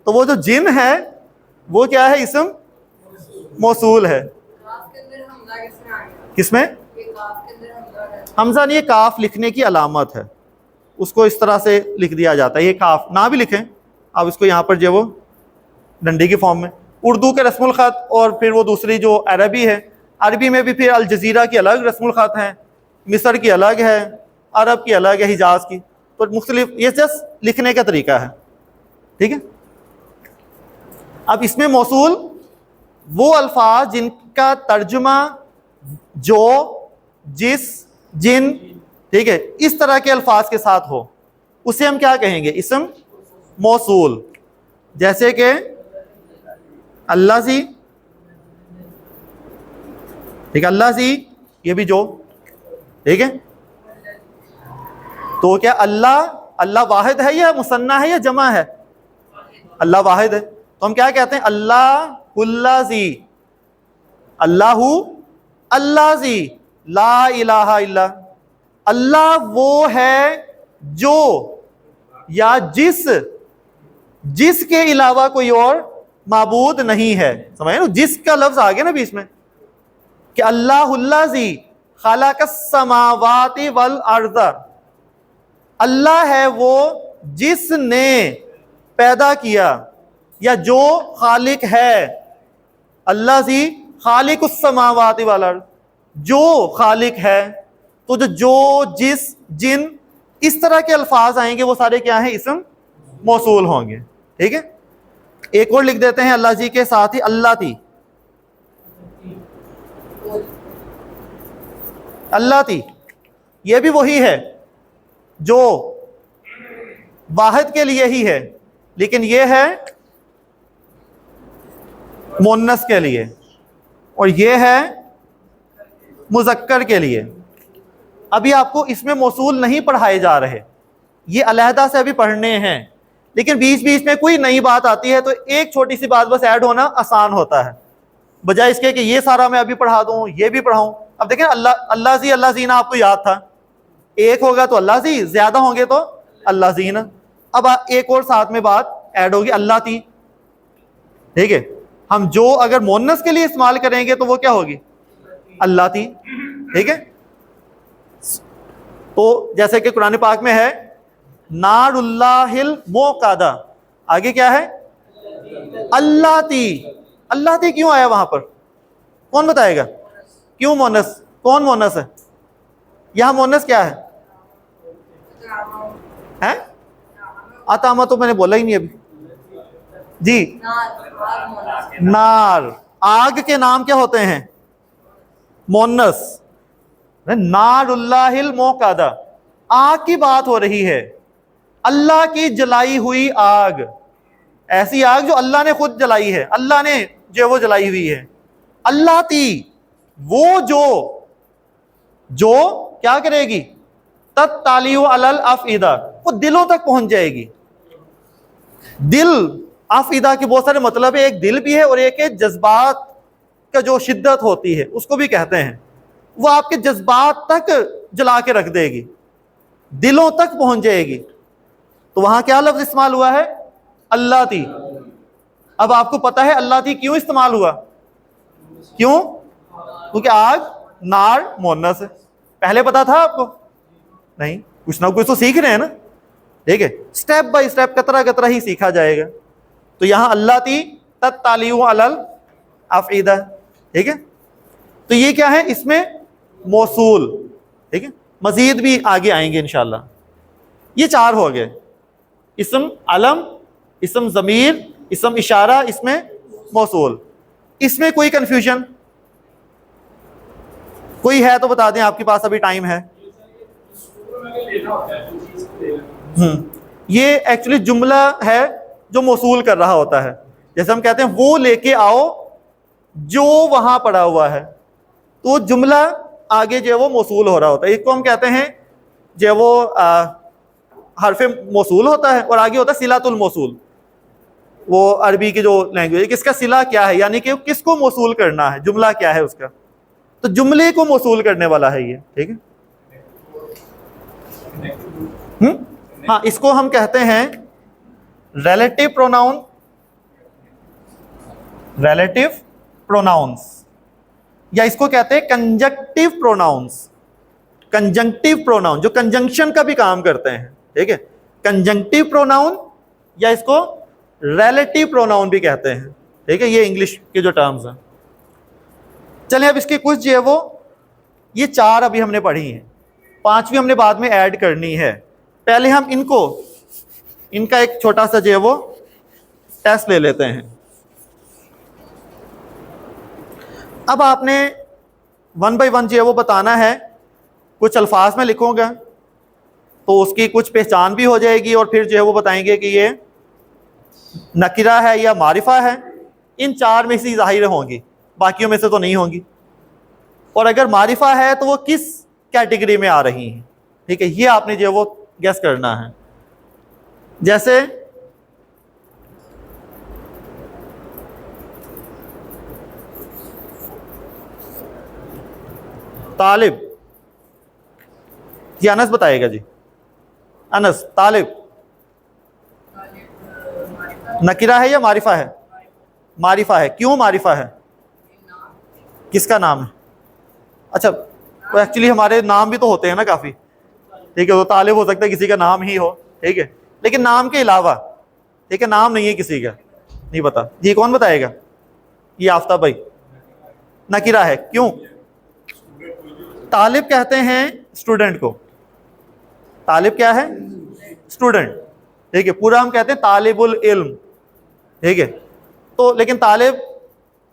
तो वो जो जिन है वो क्या है, इसम मौसूल है। किसमें, हमजा नहीं, ये काफ लिखने की अलामत है, उसको इस तरह से लिख दिया जाता है, ये काफ ना भी लिखें आप इसको यहाँ पर जो वो डंडी की फॉर्म में। उर्दू के रस्मुल ख़त और फिर वो दूसरी जो अरबी है, अरबी में भी फिर अल जज़ीरा की अलग रस्मुल ख़त हैं, मिस्र की अलग है, अरब की अलग है, हिजाज की, तो मुख्तलिफ, ये जस्ट लिखने का तरीका है, ठीक है। अब इसमें मौसूल वो अल्फाज जिनका तर्जुमा जो, जिस, जिन, ठीक है, इस तरह के अल्फाज के साथ हो, उसे हम क्या कहेंगे, इसम मौसूल। जैसे कि अल्लाह सी, ठीक है, अल्लाह सी, ये भी जो, ठीक है। तो क्या अल्लाह, अल्लाह वाहिद है या मुसन्ना है या जमा है, अल्लाह वाहिद है, तो हम क्या कहते हैं, अल्लाहुल्लाज़ी, अल्लाहु अल्लाज़ी, ला इलाहा इल्ला, अल्लाह वो है जो या जिस, जिसके अलावा कोई और माबूद नहीं है। समझे ना, जिसका लफ्ज आ गया ना बीच में, कि अल्लाहुल्लाज़ी खलक़स समावाति वल अर्ज़, अल्लाह है वो जिसने पैदा किया या जो खालिक है, अल्लाह सी खालिक उस समावाति वल अर्ज़, जो खालिक है, तो जो, जिस, जिन, इस तरह के अल्फाज आएंगे वो सारे क्या हैं, इसम मौसूल होंगे, ठीक है। एक और लिख देते हैं अल्लाह जी के साथ ही, अल्लाह थी, अल्लाह थी, ये भी वही है जो वाहिद के लिए ही है, लेकिन ये है मुन्नस के लिए, और ये है मुज़क्कर के लिए। अभी आपको इसमें मौसूल नहीं पढ़ाए जा रहे, ये अलहदा से अभी पढ़ने हैं, लेकिन बीच बीच में कोई नई बात आती है तो एक छोटी सी बात बस ऐड होना आसान होता है, बजाय इसके कि ये सारा मैं अभी पढ़ा दूं, ये भी पढ़ाऊं। अब देखें, अल्लाह जीना आपको याद था, एक होगा तो अल्लाह जी, ज्यादा होंगे तो अल्लाह जीना। अब एक और साथ में बात ऐड होगी, अल्लाह ती। ठीक है, हम जो अगर मोन्नस के लिए इस्तेमाल करेंगे तो वो क्या होगी, अल्लाह ती। ठीक है, तो जैसे कि कुरान पाक में है नारुल्लाहिल मोकादा, आगे क्या है, अल्लाह ती। अल्लाह ती क्यों आया वहां पर, कौन बताएगा, क्यों मोनस, कौन मोनस है यहां, मोनस क्या है, हैं? अतामा तो मैंने बोला ही नहीं अभी जी। नार, आग के नाम क्या होते हैं, मोनस। नारुल्लाहिल मोकादा, आग की बात हो रही है, अल्लाह की जलाई हुई आग, ऐसी आग जो अल्लाह ने खुद जलाई है, अल्लाह ने जो वो जलाई हुई है। अल्लाह ती, वो जो क्या करेगी, तत्तालियु अलल अफईदा, वो दिलों तक पहुंच जाएगी। दिल, अफईदा के बहुत सारे मतलब है, एक दिल भी है और एक है जज्बात का जो शिद्दत होती है उसको भी कहते हैं, वो आपके जज्बात तक जला के रख देगी, दिलों तक पहुंच जाएगी। तो वहां क्या लफ्ज इस्तेमाल हुआ है, अल्लाह ती। अब आपको पता है अल्लाह ती क्यों इस्तेमाल हुआ, क्यों, क्योंकि आग नार मोनस है। पहले पता था आपको, नहीं, कुछ ना कुछ तो सीख रहे हैं ना। ठीक है, स्टेप बाय स्टेप, कतरा कतरा ही सीखा जाएगा। तो यहां अल्लाह ती तत्तालियु अलल अफईदा। ठीक है, तो ये क्या है, इसमें मौसूल। ठीक है, मजीद भी आगे आएंगे इंशाल्लाह। ये चार हो गए, इस्म अलम, इस्म ज़मीर, इस्म इशारा, इसमें मौसूल। इसमें कोई कंफ्यूजन कोई है तो बता दें, आपके पास अभी टाइम है। ये एक्चुअली जुमला है जो मौसूल कर रहा होता है। जैसे हम कहते हैं वो लेके आओ जो वहां पड़ा हुआ है, तो जुमला आगे जो है वो मौसूल हो रहा होता है। इसको हम कहते हैं जो वो हरफ मौसूल होता है, और आगे होता है सिलातुल मौसूल। वो अरबी की जो लैंग्वेज है, किसका सिला क्या है, यानी कि किसको मौसूल करना है, जुमला क्या है उसका, तो जुमले को मौसूल करने वाला है ये। ठीक है, हाँ, इसको हम कहते हैं रिलेटिव प्रोनाउन, रिलेटिव प्रोनाउंस, या इसको कहते हैं कंजक्टिव प्रोनाउंस। कंजंक्टिव प्रोनाउन जो कंजंक्शन का भी काम करते हैं। ठीक है, कंजंक्टिव प्रोनाउन, या इसको रिलेटिव प्रोनाउन भी कहते हैं। ठीक है, ये इंग्लिश के जो टर्म्स हैं। चलें, अब इसके कुछ जो है वो, ये चार अभी हमने पढ़ी हैं, पांचवी हमने बाद में ऐड करनी है। पहले हम इनका एक छोटा सा जो है वो टेस्ट ले लेते हैं। अब आपने वन बाय वन जो है वो बताना है, कुछ अल्फाज में लिखूंगा तो उसकी कुछ पहचान भी हो जाएगी, और फिर जो है वो बताएंगे कि ये नकीरा है या मारिफा है। इन चार में से ज़ाहिर होंगी, बाकियों में से तो नहीं होंगी। और अगर मारिफा है तो वो किस कैटेगरी में आ रही हैं। ठीक है, ये आपने जो है वो गेस करना है। जैसे तालिब, ये अनस बताएगा जी। अनस, तालिब नकीरा है या मारिफा है, मारिफा है। क्यों मारिफा है, किसका नाम है, अच्छा, तो एक्चुअली हमारे नाम भी तो होते हैं ना काफ़ी। ठीक है, तो तालिब हो सकता है किसी का नाम ही हो। ठीक है, लेकिन नाम के अलावा, ठीक है, नाम नहीं है किसी का, नहीं पता जी, कौन बताएगा, ये आफ्ताब भाई। नकीरा है, क्यों, तालिब कहते हैं स्टूडेंट को, तालिब क्या है, स्टूडेंट। ठीक है, पूरा हम कहते हैं तालिबुल इल्म। ठीक है, तो लेकिन तालिब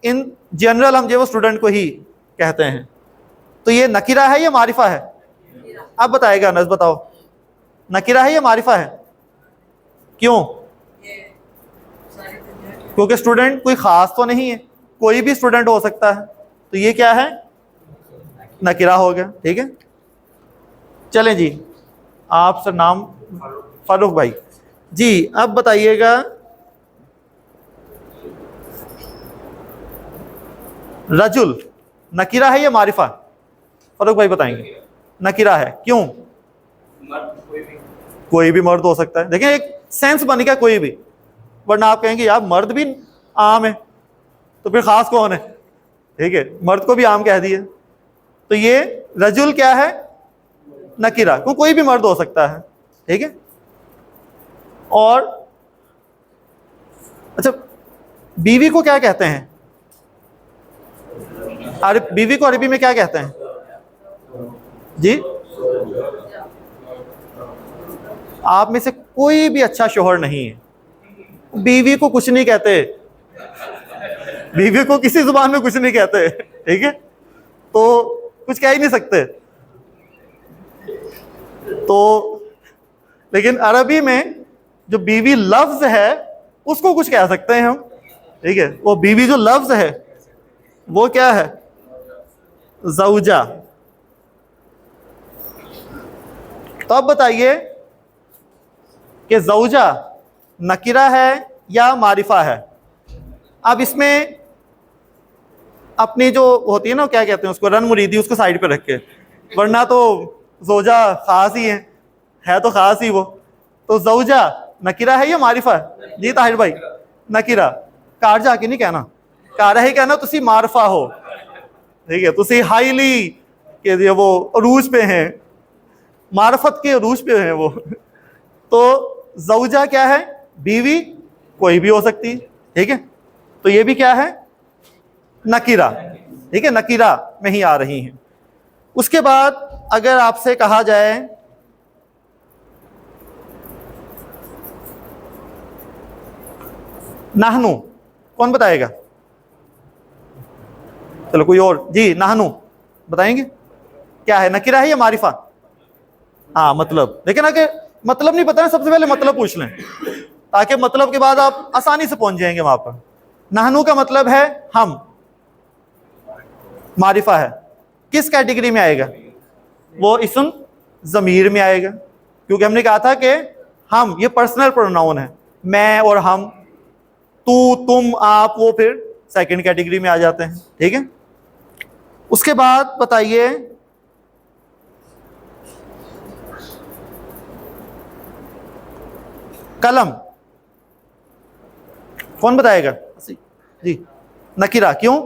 इन जनरल हम जो वो स्टूडेंट को ही कहते हैं। तो ये नकीरा है या मारिफा है, अब बताएगा अनस, बताओ नकीरा है या मारिफा है, क्यों, क्योंकि स्टूडेंट कोई खास तो नहीं है, कोई भी स्टूडेंट हो सकता है। तो ये क्या है, नकिरा हो गया, ठीक है। चलें जी, आप सर नाम फारूक भाई जी, अब बताइएगा रजुल नकिरा है या मारिफा? फारूक भाई बताएंगे। नकिरा है, क्यों? कोई भी मर्द हो सकता है, देखिए एक सेंस बन गया कोई भी, वरना आप कहेंगे यार मर्द भी आम है तो फिर खास कौन है, ठीक है, मर्द को भी आम कह दिए। तो ये रजुल क्या है? नकिरा, कोई भी मर्द हो सकता है, ठीक है। और अच्छा, बीवी को क्या कहते हैं? बीवी को अरबी में क्या कहते हैं जी? आप में से कोई भी अच्छा शोहर नहीं है, बीवी को कुछ नहीं कहते, बीवी को किसी जुबान में कुछ नहीं कहते, ठीक है, तो कुछ कह ही नहीं सकते। तो लेकिन अरबी में जो बीवी लफ्ज है उसको कुछ कह सकते हैं हम, ठीक है। वो बीवी जो लफ्ज है वो क्या है? ज़ौजा। तो अब बताइए कि ज़ौजा नकिरा है या मारिफा है? अब इसमें अपनी जो होती है ना, क्या कहते हैं उसको, रन मुरीदी, उसको साइड पे रख के, वरना तो ज़ौजा खास ही है तो खास ही वो। तो ज़ौजा नकिरा है या मारिफा है जी ताहिर भाई? नकिरा। कार जाके नहीं कहना, कार ही कहना तुसी मारफा हो, ठीक है, तुसी हाईली के वो अरूज पे हैं, मार्फत के अरूज पे हैं वो। तो ज़ौजा क्या है? बीवी कोई भी हो सकती है, ठीक है। तो ये भी क्या है? नकिरा, ठीक है, नकिरा में ही आ रही हैं। उसके बाद अगर आपसे कहा जाए नाहनु, कौन बताएगा? चलो कोई और जी, नाहनु बताएंगे क्या है? नकिरा है या मारिफा? हाँ मतलब, लेकिन अगर मतलब नहीं पता है, सबसे पहले मतलब पूछ लें ताकि मतलब के बाद आप आसानी से पहुंच जाएंगे वहां पर। नाहनु का मतलब है हम, मारिफा है, किस कैटेगरी में आएगा? वो इस्म ज़मीर में आएगा, क्योंकि हमने कहा था कि हम ये पर्सनल प्रोनाउन है, मैं और हम, तू तुम आप, वो फिर सेकंड कैटेगरी में आ जाते हैं, ठीक है। उसके बाद बताइए कलम, कौन बताएगा जी? नकिरा, क्यों?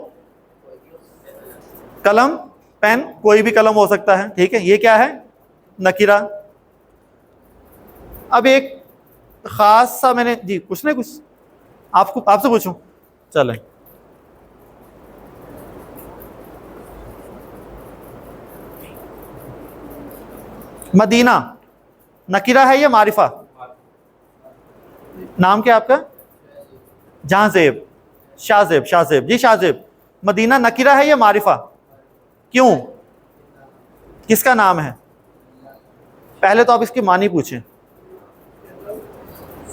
कलम पेन, कोई भी कलम हो सकता है, ठीक है, ये क्या है? नकिरा। अब एक खास सा मैंने जी पूछना है कुछ आपको, आपसे पूछूं? चलें, मदीना नकिरा है या मारिफा? नाम क्या आपका? जहांजेब, शाहजेब, शाहजेब जी, शाहजेब। मदीना नकिरा है या मारिफा? क्यों? किसका नाम है? पहले तो आप इसकी मानी पूछें,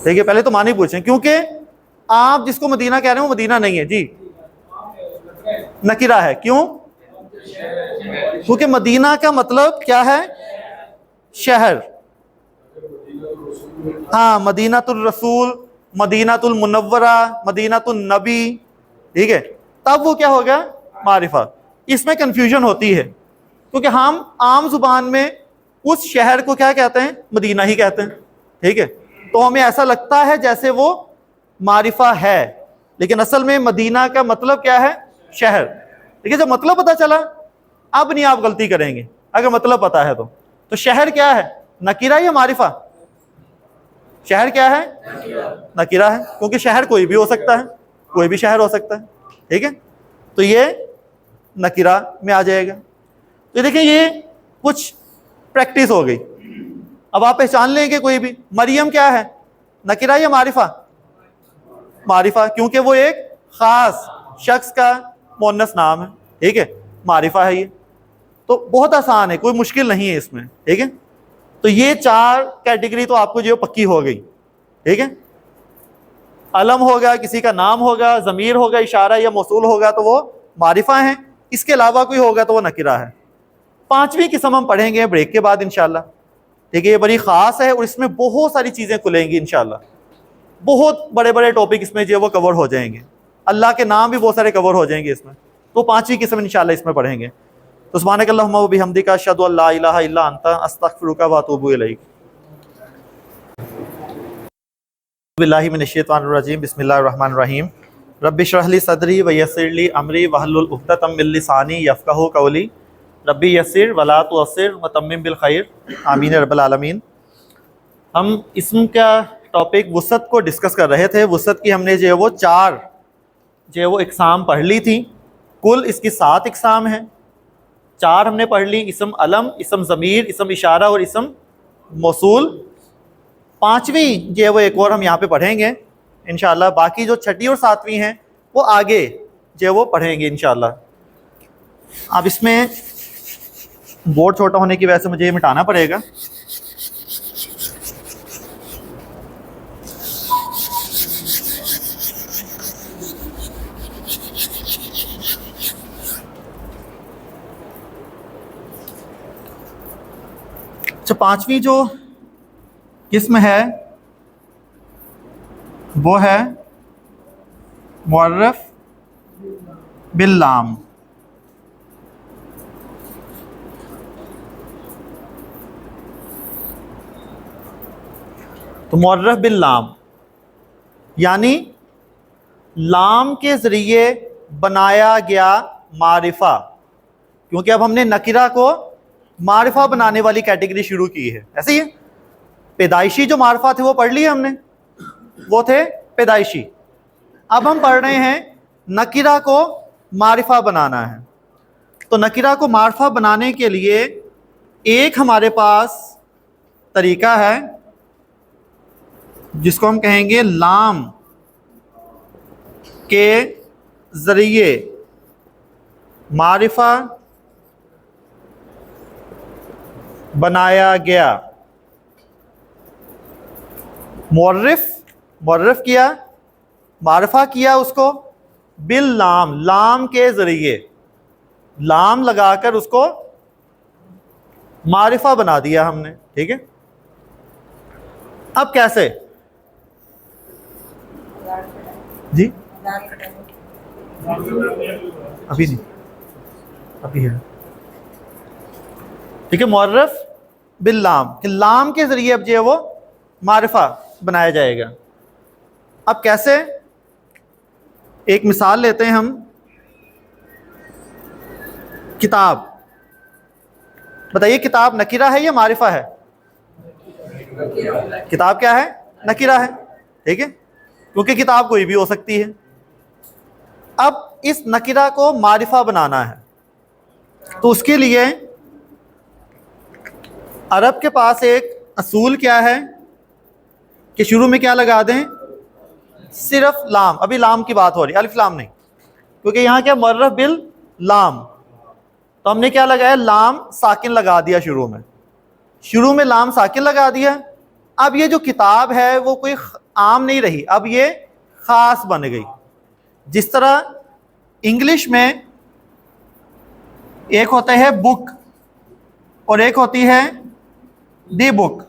ठीक है, पहले तो मानी पूछें, क्योंकि आप जिसको मदीना कह रहे हो मदीना नहीं है जी, नकिरा है। क्यों? क्योंकि मदीना का मतलब क्या है? शहर। हाँ, मदीनातुल रसूल, मदीनातुल मुनव्वरा, मदीनातुल नबी, ठीक है, तब वो क्या हो गया? मारिफा। इसमें कंफ्यूजन होती है क्योंकि हम आम जुबान में उस शहर को क्या कहते हैं? मदीना ही कहते हैं, ठीक है। तो हमें ऐसा लगता है जैसे वो मारिफा है, लेकिन असल में मदीना का मतलब क्या है? शहर, ठीक है। जब मतलब पता चला, अब नहीं आप गलती करेंगे अगर मतलब पता है तो शहर क्या है? नकीरा या मारिफा? शहर क्या है? नकीरा है, क्योंकि शहर कोई भी हो सकता है, कोई भी शहर हो सकता है, ठीक है। तो ये नकीरा में आ जाएगा। तो देखिए ये कुछ प्रैक्टिस हो गई। अब आप पहचान लेंगे कोई भी, मरियम क्या है? नकीरा या मारिफा? मारिफा, क्योंकि वो एक खास शख्स का मुअन्नस नाम है, ठीक है, मारिफा है ये। तो बहुत आसान है, कोई मुश्किल नहीं है इसमें, ठीक है। तो ये चार कैटेगरी तो आपको जो पक्की हो गई, ठीक है। अलम होगा, किसी का नाम होगा, ज़मीर होगा, इशारा या मौसूल होगा तो वो मारिफा है, इसके अलावा कोई होगा तो वो नकिरा है। पांचवी किस्म हम पढ़ेंगे ब्रेक के बाद इंशाल्लाह। ठीक है, ये बड़ी ख़ास है और इसमें बहुत सारी चीज़ें खुलेंगी इंशाल्लाह। बहुत बड़े बड़े टॉपिक इसमें जो वो कवर हो जाएंगे, अल्लाह के नाम भी बहुत सारे कवर हो जाएंगे इसमें। तो पांचवी किस्म इंशाल्लाह इसमें पढ़ेंगे। तो सुब्हानक अल्लाहुम्मा व बिहम्दिका अशहदु अल्ला इलाहा इल्ला अंता अस्तगफिरुका व अतूबु इलैक। बिस्मिल्लाहि मिनश शैतानिर रजीम, बिस्मिल्लाहिर रहमानिर रहीम। रब्बि इश्रह ली सदरी व यस्सिर ली अमरी वहलुल उक़दतम मिन लिसानी यफ़क़हू क़ौली। रब्बी यस्सिर वला तुअस्सिर व तम्मिम बिल खैर, आमीन या रब्बल आलमीन। हम इसम का टॉपिक वुसअत को डिस्कस कर रहे थे। वुसअत की हमने जो है वो 4 जो है वो इक़साम पढ़ ली थी। कुल इसकी 7 इक़साम हैं। 4 हमने पढ़ ली, इसम अलम, इसम ज़मीर, इसम इशारा और इसम मौसूल। 5वीं जो है वो एक और हम यहाँ पे पढ़ेंगे इंशाल्लाह। बाकी जो 6ठी और 7वीं हैं वो आगे जो है वो पढ़ेंगे इंशाल्लाह। अब इसमें बोर्ड छोटा होने की वजह से मुझे ये मिटाना पड़ेगा। अच्छा, 5वीं जो किस्म है वो है मुअर्रफ बिल लाम। तो मुअर्रफ बिल लाम यानी लाम के ज़रिए बनाया गया मारिफा, क्योंकि अब हमने नकिरा को मारिफा बनाने वाली कैटेगरी शुरू की है। ऐसे ही है, पैदाइशी जो मारिफा थे वो पढ़ लिए हमने, वो थे पैदाइशी। अब हम पढ़ रहे हैं नकिरा को मारिफा बनाना है। तो नकिरा को मारिफा बनाने के लिए एक हमारे पास तरीका है जिसको हम कहेंगे लाम के ज़रिए मारिफा बनाया गया। मुअर्रिफ किया, मारिफा किया उसको बिल लाम, लाम के ज़रिए लाम लगाकर उसको मारिफा बना दिया हमने। ठीक है, अब कैसे जी? अभी नहीं, अभी है। ठीक है, मुअर्रफ बिल लाम, कि लाम के ज़रिए अब जो है वो मारिफा बनाया जाएगा। अब कैसे? एक मिसाल लेते हैं हम। किताब, बताइए किताब नकिरा है या मारिफा है? किताब क्या है? नकिरा है। ठीक है, क्योंकि किताब कोई भी हो सकती है। अब इस नकिरा को मारिफा बनाना है, तो उसके लिए अरब के पास एक असूल क्या है कि शुरू में क्या लगा दें? सिर्फ लाम। अभी लाम की बात हो रही है, अलिफ लाम नहीं, क्योंकि यहाँ क्या मुअर्रफ बिल लाम। तो हमने क्या लगाया? लाम साकिन लगा दिया शुरू में लाम साकिन लगा दिया। अब ये जो किताब है वो कोई आम नहीं रही, अब ये ख़ास बन गई। जिस तरह इंग्लिश में एक होता है बुक और एक होती है दी बुक,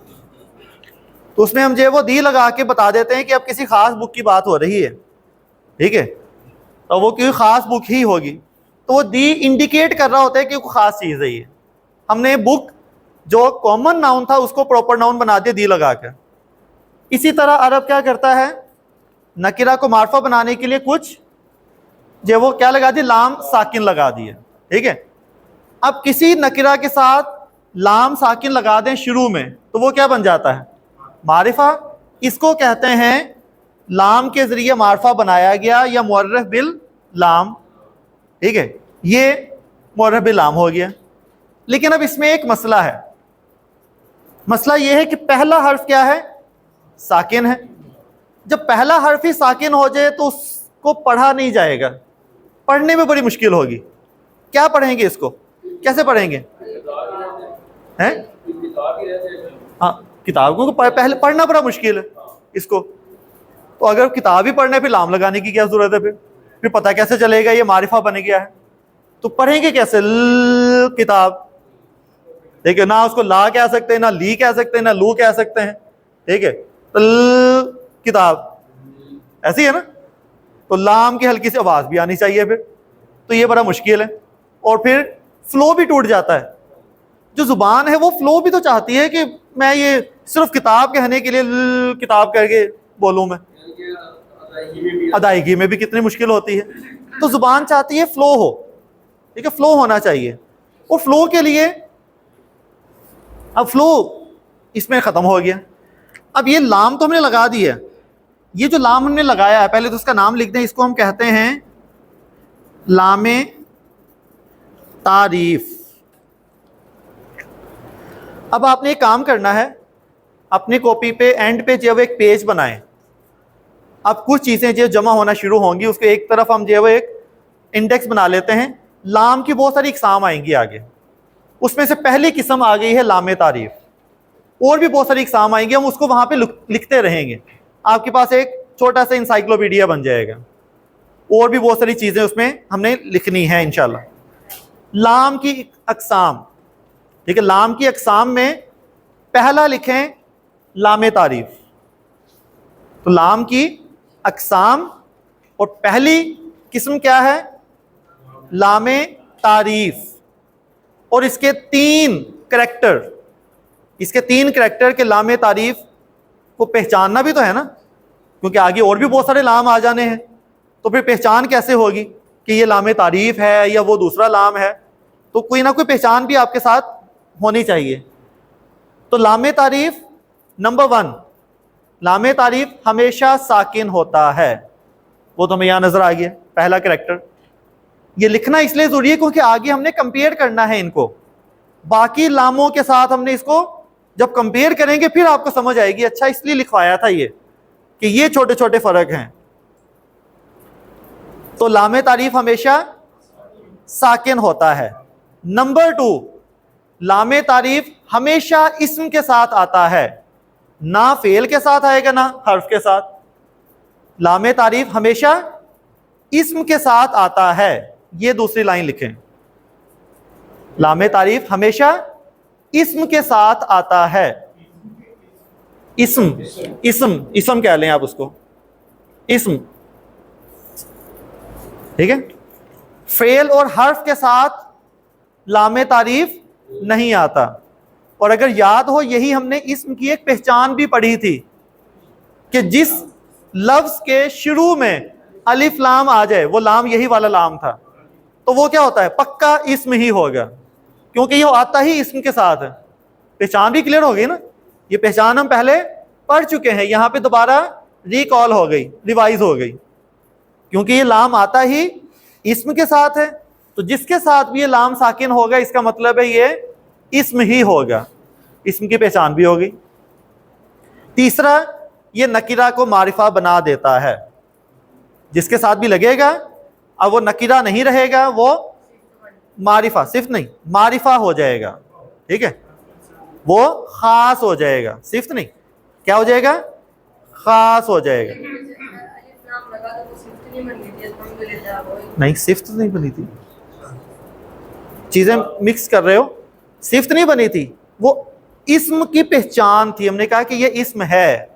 तो उसमें हम जो वो दी लगा के बता देते हैं कि अब किसी खास बुक की बात हो रही है। ठीक है, तो वो कोई ख़ास बुक ही होगी, तो वो दी इंडिकेट कर रहा होता है कि वो ख़ास चीज़ है ये। हमने बुक जो कॉमन नाउन था उसको प्रॉपर नाउन बना दिया दी लगा कर। इसी तरह अरब क्या करता है? नकिरा को मारिफा बनाने के लिए कुछ जो वो क्या लगा दिया? लाम साकिन लगा दिया। ठीक है, अब किसी नकिरा के साथ लाम साकिन लगा दें शुरू में, तो वो क्या बन जाता है? मारिफा। इसको कहते हैं लाम के ज़रिए मारिफा बनाया गया या मुअर्रफ बिल लाम। ठीक है, ये मुअर्रफ बिल लाम हो गया। लेकिन अब इसमें एक मसला है। मसला ये है कि पहला हर्फ क्या है? साकिन है। जब पहला हर्फ ही साकिन हो जाए तो उसको पढ़ा नहीं जाएगा, पढ़ने में बड़ी मुश्किल होगी। क्या पढ़ेंगे इसको? कैसे पढ़ेंगे? हैं? हाँ, किताब को पहले पढ़ना बड़ा मुश्किल है इसको। तो अगर किताब ही पढ़ने पे लाम लगाने की क्या जरूरत है? फिर पता कैसे चलेगा ये मारिफा बन गया है? तो पढ़ेंगे कैसे? किताब। ठीक है, ना उसको ला कह सकते हैं, ना ली कह सकते हैं, ना लू कह सकते हैं। ठीक है, तो किताब ऐसी है ना, तो लाम की हल्की सी आवाज भी आनी चाहिए फिर, तो ये बड़ा मुश्किल है। और फिर फ्लो भी टूट जाता है। जो जुबान है वो फ्लो भी तो चाहती है कि मैं ये सिर्फ किताब कहने के लिए किताब करके बोलूं मैं, अदायगी में भी कितनी मुश्किल होती है। तो जुबान चाहती है फ्लो हो, ठीक है, फ्लो होना चाहिए। और फ्लो के लिए अब फ्लो इसमें खत्म हो गया। अब ये लाम तो हमने लगा दी है, ये जो लाम हमने लगाया है पहले तो उसका नाम लिख दें, इसको हम कहते हैं लामे तारीफ। अब आपने एक काम करना है, अपनी कॉपी पे एंड पे जो एक पेज बनाएं। अब कुछ चीज़ें जो जमा होना शुरू होंगी उसको एक तरफ हम जो एक इंडेक्स बना लेते हैं। लाम की बहुत सारी इकसाम आएंगी आगे, उसमें से पहली किस्म आ गई है लामे तारीफ। और भी बहुत सारी इकसाम आएंगी, हम उसको वहाँ पे लिखते रहेंगे। आपके पास एक छोटा सा इंसाइक्लोपीडिया बन जाएगा। और भी बहुत सारी चीज़ें उसमें हमने लिखनी है इंशाल्लाह। लाम की अकसाम, ठीक है, लाम की अकसाम में पहला लिखें लामे तारीफ। तो लाम की अकसाम और पहली किस्म क्या है, लामे तारीफ। और इसके तीन करैक्टर, इसके तीन करैक्टर के लामे तारीफ को पहचानना भी तो है ना, क्योंकि आगे और भी बहुत सारे लाम आ जाने हैं। तो फिर पहचान कैसे होगी कि ये लामे तारीफ है या वो दूसरा लाम है। तो कोई ना कोई पहचान भी आपके साथ होनी चाहिए। तो लामे तारीफ नंबर 1, लामे तारीफ हमेशा साकिन होता है। वो तो हमें यहाँ नजर आ गया पहला करैक्टर। ये लिखना इसलिए जरूरी है क्योंकि आगे हमने कंपेयर करना है इनको बाकी लामों के साथ। हमने इसको जब कंपेयर करेंगे फिर आपको समझ आएगी, अच्छा इसलिए लिखवाया था ये कि ये छोटे छोटे फर्क हैं। तो लामे तारीफ हमेशा साकिन होता है। नंबर 2, लामे तारीफ हमेशा इस्म के साथ आता है, ना फेल के साथ आएगा ना हर्फ के साथ। लामे तारीफ हमेशा इस्म के साथ आता है। ये दूसरी लाइन लिखें, लामे तारीफ हमेशा इस्म के साथ आता है। इस्म इस्म इस्म कह लें आप उसको, इस्म, ठीक है। फेल और हर्फ के साथ लामे तारीफ नहीं आता। और अगर याद हो, यही हमने इस्म की एक पहचान भी पढ़ी थी कि जिस लफ्ज के शुरू में अलिफ लाम आ जाए, वो लाम यही वाला लाम था, तो वो क्या होता है, पक्का इस्म ही होगा, क्योंकि ये आता ही इस्म के साथ है। पहचान भी क्लियर हो गई ना, ये पहचान हम पहले पढ़ चुके हैं, यहाँ पे दोबारा रिकॉल हो गई, रिवाइज हो गई, क्योंकि ये लाम आता ही इस्म के साथ है। तो जिसके साथ भी ये लाम साकिन होगा, इसका मतलब है ये इस्म ही होगा, इस्म की पहचान भी होगी। तीसरा, ये नकीरा को मारिफा बना देता है। जिसके साथ भी लगेगा, अब वो नकीरा नहीं रहेगा, वो मारिफा, सिर्फ नहीं मारिफा हो जाएगा, ठीक है, वो खास हो जाएगा, सिर्फ नहीं, क्या हो जाएगा, खास हो जाएगा। नहीं, सिफ्त नहीं बनी थी, चीजें मिक्स कर रहे हो। सिफ्त नहीं बनी थी, वो इस्म की पहचान थी। हमने कहा कि ये इस्म है,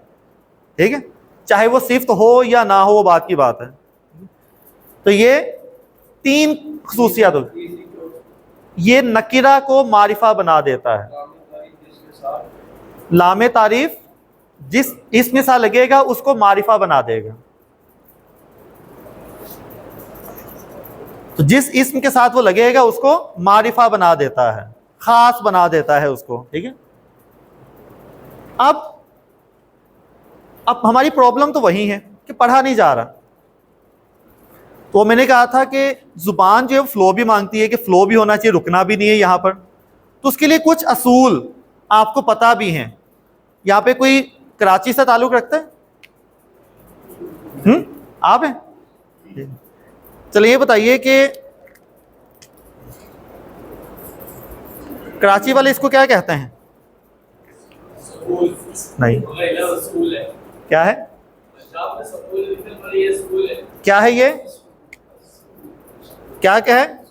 ठीक है, चाहे वो सिफ्त हो या ना हो, वो बात की बात है। तो ये तीन खुसूसियात होगी। ये नकीरा को मारिफा बना देता है। लामे तारीफ जिस इस्म सा लगेगा उसको मारिफा बना देगा। तो जिस इस्म के साथ वो लगेगा उसको मारिफा बना देता है, खास बना देता है उसको, ठीक है। अब हमारी प्रॉब्लम तो वही है कि पढ़ा नहीं जा रहा। तो मैंने कहा था कि जुबान जो है फ्लो भी मांगती है कि फ्लो भी होना चाहिए, रुकना भी नहीं है यहाँ पर। तो उसके लिए कुछ असूल आपको पता भी हैं। यहाँ पे कोई कराची से ताल्लुक़ रखता है? आप हैं? चलिए ये बताइए कि कराची वाले इसको क्या कहते हैं? नहीं, क्या है, क्या है ये, क्या है,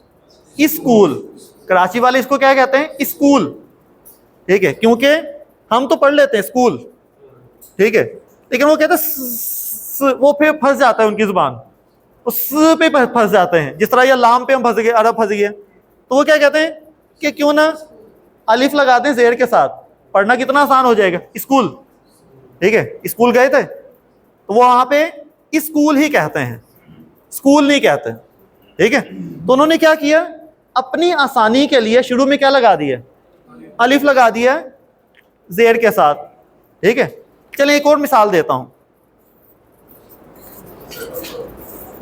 स्कूल। कराची वाले इसको क्या कहते हैं? स्कूल। ठीक है, क्योंकि हम तो पढ़ लेते हैं स्कूल, ठीक है, लेकिन वो कहते हैं वो फिर फंस जाता है उनकी जुबान, तो स पे फंस जाते हैं, जिस तरह ये लाम पे हम फंस गए, अरब फंस गए, तो वो क्या कहते हैं कि क्यों ना अलिफ लगा दें ज़ेर के साथ, पढ़ना कितना आसान हो जाएगा। स्कूल, ठीक है, स्कूल गए थे तो वो वहां पे स्कूल ही कहते हैं, स्कूल नहीं कहते, ठीक है। तो उन्होंने क्या किया, अपनी आसानी के लिए शुरू में क्या लगा दिया, अलिफ लगा दिया ज़ेर के साथ, ठीक है। चलिए एक और मिसाल देता हूं,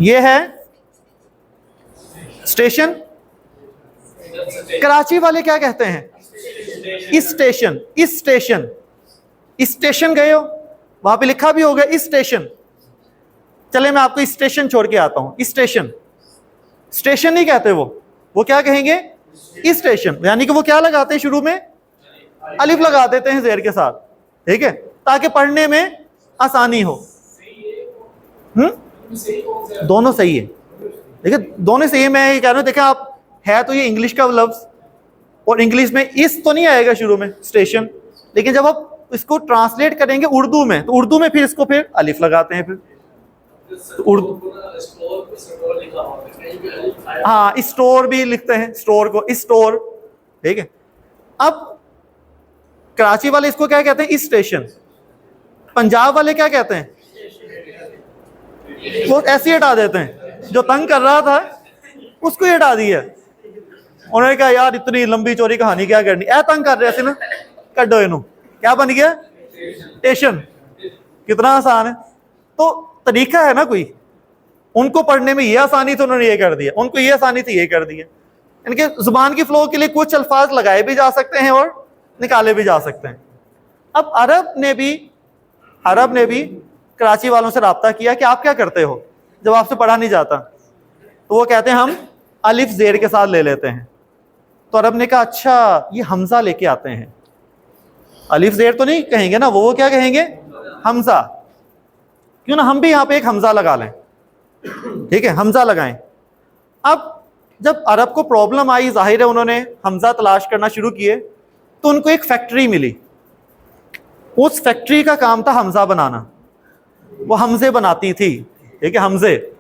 ये है स्टेशन, कराची वाले क्या कहते हैं, इस स्टेशन, इस स्टेशन, स्टेशन गए हो, वहां पे लिखा भी होगा इस स्टेशन। चले मैं आपको स्टेशन छोड़ के आता हूं, स्टेशन, स्टेशन नहीं कहते वो क्या कहेंगे, इस स्टेशन, यानी कि वो क्या लगाते हैं शुरू में, अलिफ लगा देते हैं ज़ेर के साथ, ठीक है, ताकि पढ़ने में आसानी हो। दोनों सही है, देखिए दोनों सही है। मैं ये कह रहा हूं, देखिए आप, है तो ये इंग्लिश का लफ्ज, और इंग्लिश में इस तो नहीं आएगा शुरू में स्टेशन, लेकिन जब आप इसको ट्रांसलेट करेंगे उर्दू में, तो उर्दू में फिर इसको फिर अलिफ लगाते हैं, फिर तो उर्दू, हाँ स्टोर भी लिखते हैं, स्टोर को स्टोर, ठीक है। अब कराची वाले इसको क्या कहते हैं, इस स्टेशन, पंजाब वाले क्या कहते हैं, वो ऐसे हटा देते हैं, जो तंग कर रहा था उसको ही हटा दिया। उन्होंने कहा यार इतनी लंबी चौड़ी कहानी क्या करनी, ऐ तंग कर रहे थे ना, कड्डो इनू, क्या बन गया, स्टेशन, कितना आसान है। तो तरीका है ना कोई, उनको पढ़ने में ये आसानी थी, उन्होंने ये कर दिया, उनको ये आसानी थी, ये कर दिया। इनके जुबान की फ्लो के लिए कुछ अल्फाज लगाए भी जा सकते हैं और निकाले भी जा सकते हैं। अब अरब ने भी कराची वालों से राब्ता किया कि आप क्या करते हो जब आपसे पढ़ा नहीं जाता, तो वो कहते हैं हम अलिफ ज़ेर के साथ ले लेते हैं। तो अरब ने कहा अच्छा ये हमजा लेके आते हैं, अलिफ ज़ेर तो नहीं कहेंगे ना, वो क्या कहेंगे, हमजा, क्यों ना हम भी यहाँ पे एक हमजा लगा लें, ठीक है, हमजा लगाएं। अब जब अरब को प्रॉब्लम आई, जाहिर है उन्होंने हमजा तलाश करना शुरू किए, तो उनको एक फैक्ट्री मिली, उस फैक्ट्री का काम था हमजा बनाना, वो हमजे बनाती थी, ठीक है, हमजे।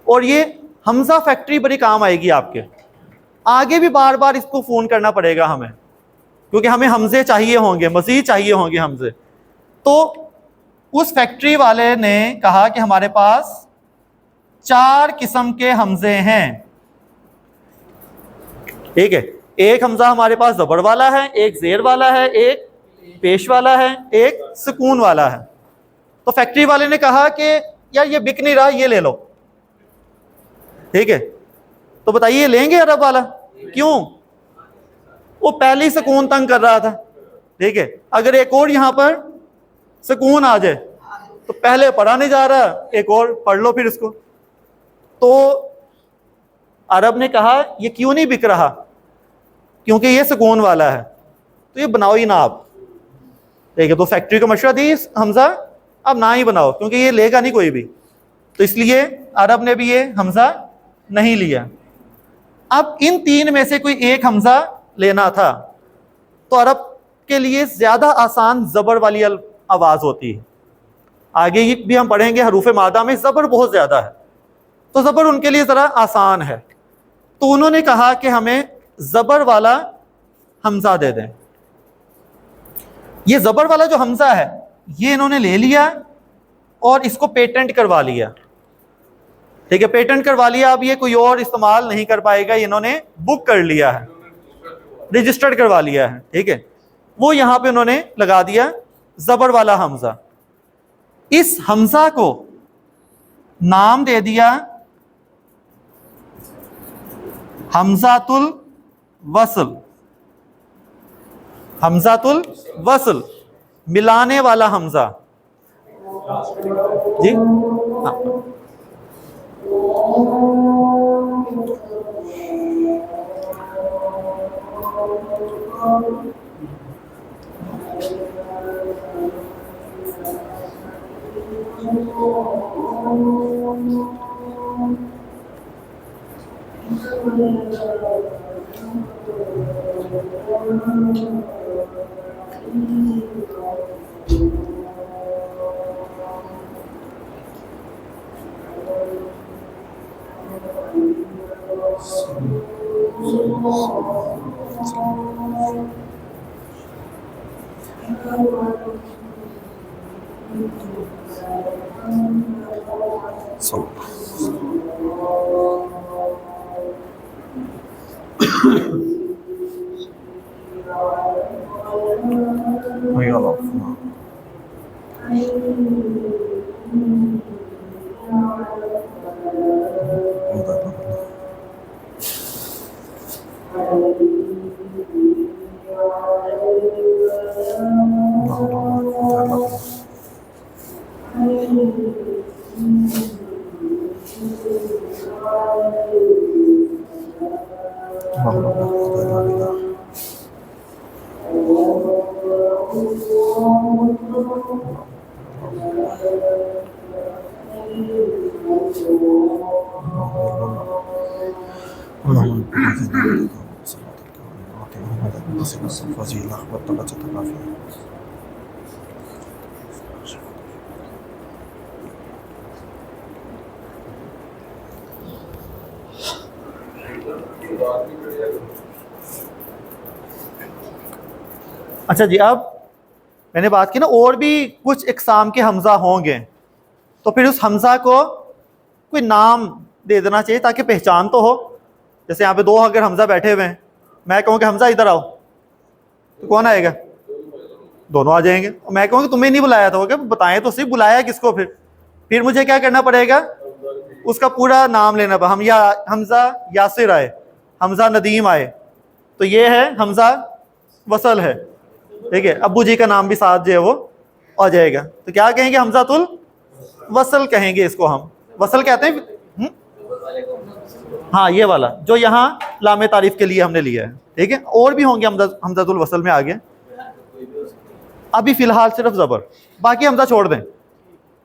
और ये हमजा फैक्ट्री बड़ी काम आएगी आपके, आगे भी बार बार इसको फोन करना पड़ेगा हमें, क्योंकि हमें हमजे चाहिए होंगे, मजीद चाहिए होंगे हमजे। तो उस फैक्ट्री वाले ने कहा कि हमारे पास 4 किस्म के हमजे हैं, ठीक है, एक हमजा हमारे पास जबर वाला है, एक ज़ेर वाला है, एक पेश वाला है, एक सुकून वाला है। तो फैक्ट्री वाले ने कहा कि यार ये बिक नहीं रहा, ये ले लो, ठीक है। तो बताइए लेंगे अरब वाला, क्यों, वो पहले ही सुकून तंग कर रहा था, ठीक है, अगर एक और यहां पर सुकून आ जाए तो पहले पढ़ा नहीं जा रहा, एक और पढ़ लो फिर इसको। तो अरब ने कहा ये क्यों नहीं बिक रहा, क्योंकि ये सुकून वाला है, तो ये बनाओ ही ना आप, ठीक है। तो फैक्ट्री को मशवरा दी हमजा अब ना ही बनाओ, क्योंकि ये लेगा नहीं कोई भी, तो इसलिए अरब ने भी ये हमजा नहीं लिया। अब इन 3 में से कोई एक हमजा लेना था, तो अरब के लिए ज्यादा आसान जबर वाली आवाज होती है, आगे भी हम पढ़ेंगे हरूफ मादा में जबर बहुत ज्यादा है, तो जबर उनके लिए जरा आसान है। तो उन्होंने कहा कि हमें जबर वाला हमजा दे दें। ये जबर वाला जो हमजा है ये इन्होंने ले लिया और इसको पेटेंट करवा लिया, ठीक है, पेटेंट करवा लिया। अब ये कोई और इस्तेमाल नहीं कर पाएगा, इन्होंने बुक कर लिया है, रजिस्टर्ड करवा लिया है, ठीक है। वो यहां पे उन्होंने लगा दिया जबर वाला हमजा। इस हमजा को नाम दे दिया हमजातुल वसल, हमजातुल वसल, मिलाने वाला हमजा जी, हाँ। अच्छा जी, अब मैंने बात की ना और भी कुछ इकसाम के हमजा होंगे, तो फिर उस हमजा को कोई नाम दे देना चाहिए ताकि पहचान तो हो। जैसे यहाँ पे दो अगर हमजा बैठे हुए हैं, मैं कहूँ कि हमजा इधर आओ, तो कौन आएगा? दोनों आ जाएंगे। और मैं कहूँ कि तुम्हें नहीं बुलाया था, बताएं तो सही बुलाया किसको। फिर मुझे क्या करना पड़ेगा? उसका पूरा नाम लेना पड़ेगा। हमजा यासिर आए, हमजा नदीम आए, तो ये है हमजा वसल है, ठीक है। अब्बू जी का नाम भी साथ जो है वो आ जाएगा, तो क्या कहेंगे? हमजातुल वसल कहेंगे इसको, हम वसल कहते हैं। हाँ, ये वाला जो यहाँ लामे तारीफ के लिए हमने लिया है, ठीक है। और भी होंगे हमजातुल वसल में आगे, अभी फिलहाल सिर्फ जबर, बाकी हमजा छोड़ दें,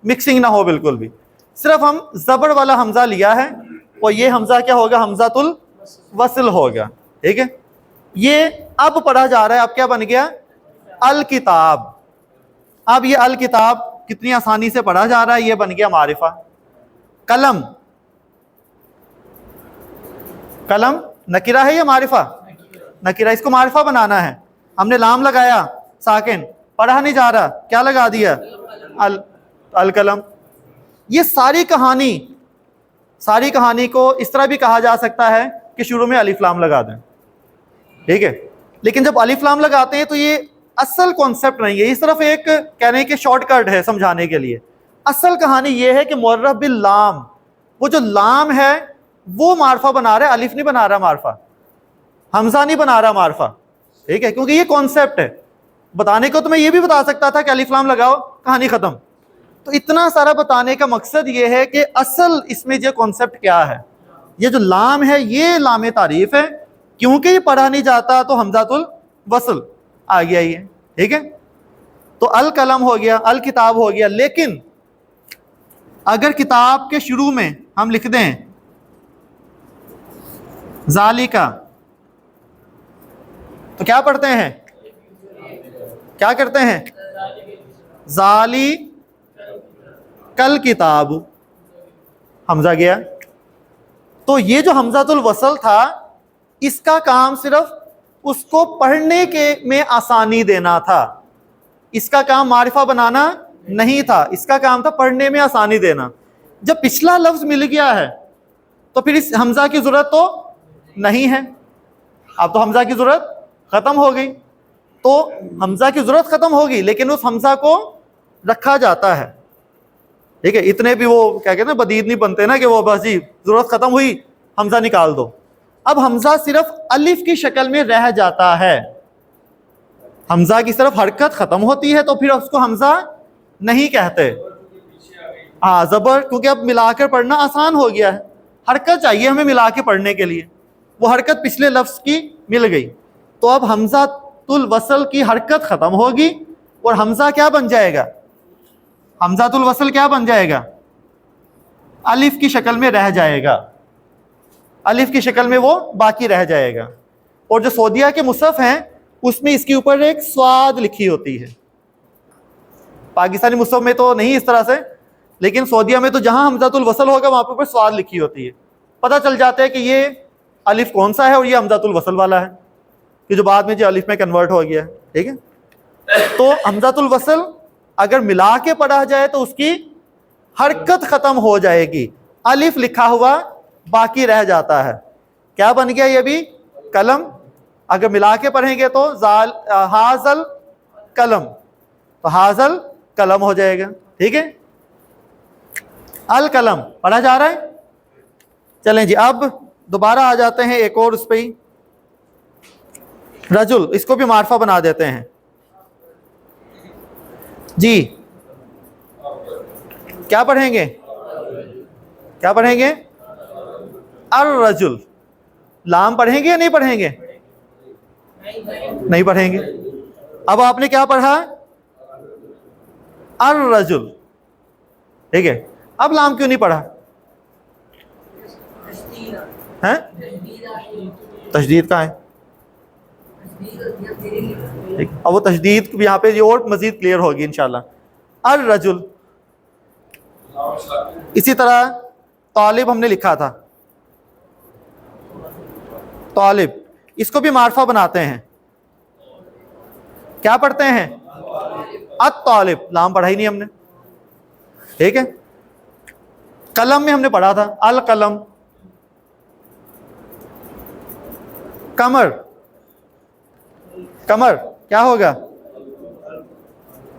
मिक्सिंग ना हो बिल्कुल भी। सिर्फ हम जबर वाला हमजा लिया है, और ये हमजा क्या होगा? हमजातुल वसल होगा, ठीक है। ये अब पढ़ा जा रहा है, अब क्या बन गया? अल किताब। अब ये अल किताब कितनी आसानी से पढ़ा जा रहा है, ये बन गया मारिफा। कलम, कलम नकीरा है या मारिफा? नकीरा, इसको मारिफा बनाना है। हमने लाम लगाया साकिन, पढ़ा नहीं जा रहा, क्या लगा दिया? अल कलम। ये सारी कहानी को इस तरह भी कहा जा सकता है कि शुरू में अलिफ लाम लगा दें, ठीक है। लेकिन जब अलिफ लाम लगाते हैं तो ये असल कॉन्सेप्ट नहीं है, ये सिर्फ एक कहने के शॉर्टकट है समझाने के लिए। असल कहानी ये है कि मुअर्रफ बिल लाम, वो जो लाम है वो मारफा बना रहा है, अलिफ नहीं बना रहा मारफा, हमजा नहीं बना रहा मारफा, ठीक है। क्योंकि ये कॉन्सेप्ट है। बताने को तो मैं ये भी बता सकता था कि अलिफ लाम लगाओ, कहानी खत्म। तो इतना सारा बताने का मकसद ये है कि असल इसमें जो कॉन्सेप्ट क्या है। ये जो लाम है ये लाम तारीफ है, क्योंकि ये पढ़ा नहीं जाता तो हमजातुल वसल आ गया ये, ठीक है। तो अल कलम हो गया, अल किताब हो गया। लेकिन अगर किताब के शुरू में हम लिख दें जालिका, तो क्या पढ़ते हैं? क्या करते हैं? जाली कल किताब, हमजा गया। तो ये जो हमजातुल वसल था, इसका काम सिर्फ उसको पढ़ने के में आसानी देना था, इसका काम मारिफा बनाना नहीं था, इसका काम था पढ़ने में आसानी देना। जब पिछला लफ्ज मिल गया है तो फिर इस हमजा की जरूरत तो नहीं है, अब तो हमजा की जरूरत खत्म हो गई। तो हमजा की जरूरत खत्म होगी, लेकिन उस हमजा को रखा जाता है, ठीक है। इतने भी वो क्या कहते हैं बदीद नहीं बनते ना कि वो बस जी जरूरत खत्म हुई हमजा निकाल दो। अब हमजा सिर्फ अलिफ की शक्ल में रह जाता है, हमजा की सिर्फ हरकत खत्म होती है, तो फिर उसको हमजा नहीं कहते। हाँ, जबर, क्योंकि अब मिलाकर पढ़ना आसान हो गया है। हरकत चाहिए हमें मिला के पढ़ने के लिए, वो हरकत पिछले लफ्ज की मिल गई, तो अब हमजातुल वसल की हरकत खत्म होगी और हमजा क्या बन जाएगा? हमजातुल वसल क्या बन जाएगा? अलिफ की शक्ल में रह जाएगा, अलिफ की शक्ल में वो बाकी रह जाएगा। और जो सऊदिया के मुसहफ हैं उसमें इसके ऊपर एक स्वाद लिखी होती है। पाकिस्तानी मुसहफ में तो नहीं इस तरह से, लेकिन सऊदीया में तो जहां हमज़ातुल वसल होगा वहां पर ऊपर स्वाद लिखी होती है। पता चल जाता है कि ये अलिफ कौन सा है और ये हमज़ातुल वसल वाला है, कि जो बाद में जो अलिफ में कन्वर्ट हो गया है। ठीक है, तो हमज़ातुल वसल अगर मिला के पढ़ा जाए तो उसकी हरकत खत्म हो जाएगी, अलिफ लिखा हुआ बाकी रह जाता है। क्या बन गया ये भी? कलम। अगर मिला के पढ़ेंगे तो हाजल कलम, तो हाजल कलम हो जाएगा। ठीक है, अल कलम पढ़ा जा रहा है। चलें जी, अब दोबारा आ जाते हैं एक और उस पे ही, रजुल, इसको भी मार्फा बना देते हैं जी। क्या पढ़ेंगे? क्या पढ़ेंगे? अर रजुल। लाम पढ़ेंगे या नहीं पढ़ेंगे? नहीं पढ़ेंगे। अब आपने क्या पढ़ा? अर रजुल। ठीक है, अब लाम क्यों नहीं पढ़ा? हैं? तशदीद कहाँ है? अब वो तशदीद यहाँ पे और मजीद क्लियर होगी इंशाल्लाह। अर रजुल। इसी तरह तालिब हमने लिखा था, तालिब, इसको भी मार्फा बनाते हैं। क्या पढ़ते हैं? अत तालिब। लाम पढ़ा ही नहीं हमने। ठीक है, कलम में हमने पढ़ा था अल कलम। कमर, कमर क्या होगा?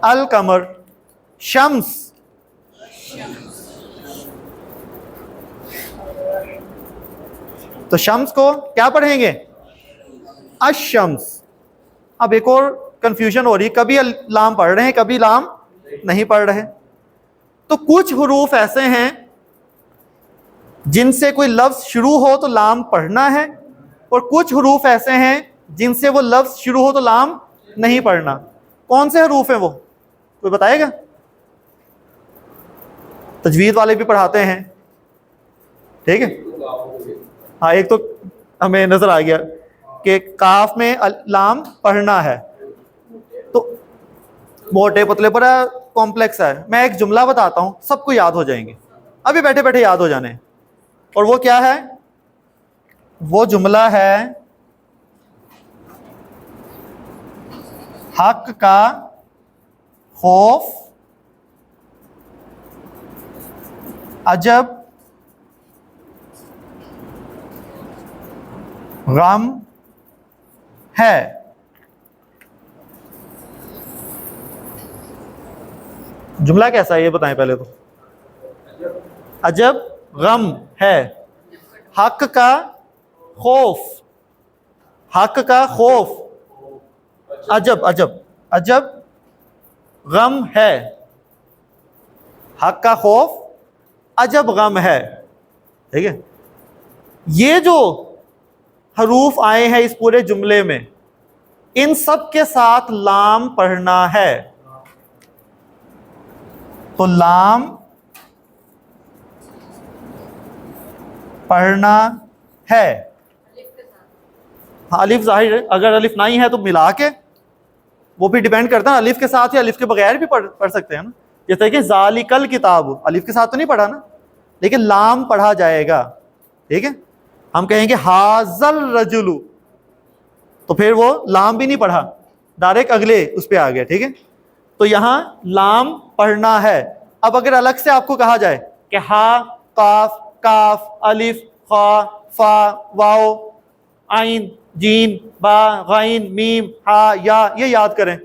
अल कमर। शम्स, तो शम्स को क्या पढ़ेंगे? अशम्स। अब एक और कंफ्यूजन हो रही, कभी लाम पढ़ रहे हैं कभी लाम नहीं पढ़ रहे। तो कुछ हुरूफ ऐसे हैं जिनसे कोई लफ्ज शुरू हो तो लाम पढ़ना है, और कुछ हुरूफ ऐसे हैं जिनसे वो लफ्ज शुरू हो तो लाम नहीं पढ़ना। कौन से हरूफ हैं वो? कोई बताएगा? तजवीद वाले भी पढ़ाते हैं। ठीक है, हाँ, एक तो हमें नजर आ गया कि काफ में लाम पढ़ना है, तो मोटे पतले पर कॉम्प्लेक्स है। मैं एक जुमला बताता हूं, सबको याद हो जाएंगे, अभी बैठे बैठे याद हो जाने। और वो क्या है? वो जुमला है हक का खौफ अजब गम है। जुमला कैसा है ये बताएं पहले तो। अजब गम है, हक का खौफ, हक का खौफ अजब, अजब, अजब गम है, हक का खौफ अजब गम है। ठीक है, ये जो हरूफ आए हैं इस पूरे जुमले में, इन सब के साथ लाम पढ़ना है। तो लाम पढ़ना है। हाँ, अलिफ जाहिर है, अगर अलिफ नहीं है तो मिला के, वो भी डिपेंड करता है अलिफ के साथ या अलिफ के बगैर भी पढ़ सकते हैं ना। जैसे कि जालिकल किताब, अलिफ के साथ तो नहीं पढ़ा ना, लेकिन लाम पढ़ा जाएगा। ठीक है, हम कहेंगे हाजल रजुलु, तो फिर वो लाम भी नहीं पढ़ा, डायरेक्ट अगले उस पे आ गया। ठीक है, तो यहां लाम पढ़ना है। अब अगर अलग से आपको कहा जाए कि हा काफ काफ अलिफ खा फा वाओ आइन जीन बा गाइन मीम हा या, ये याद करें,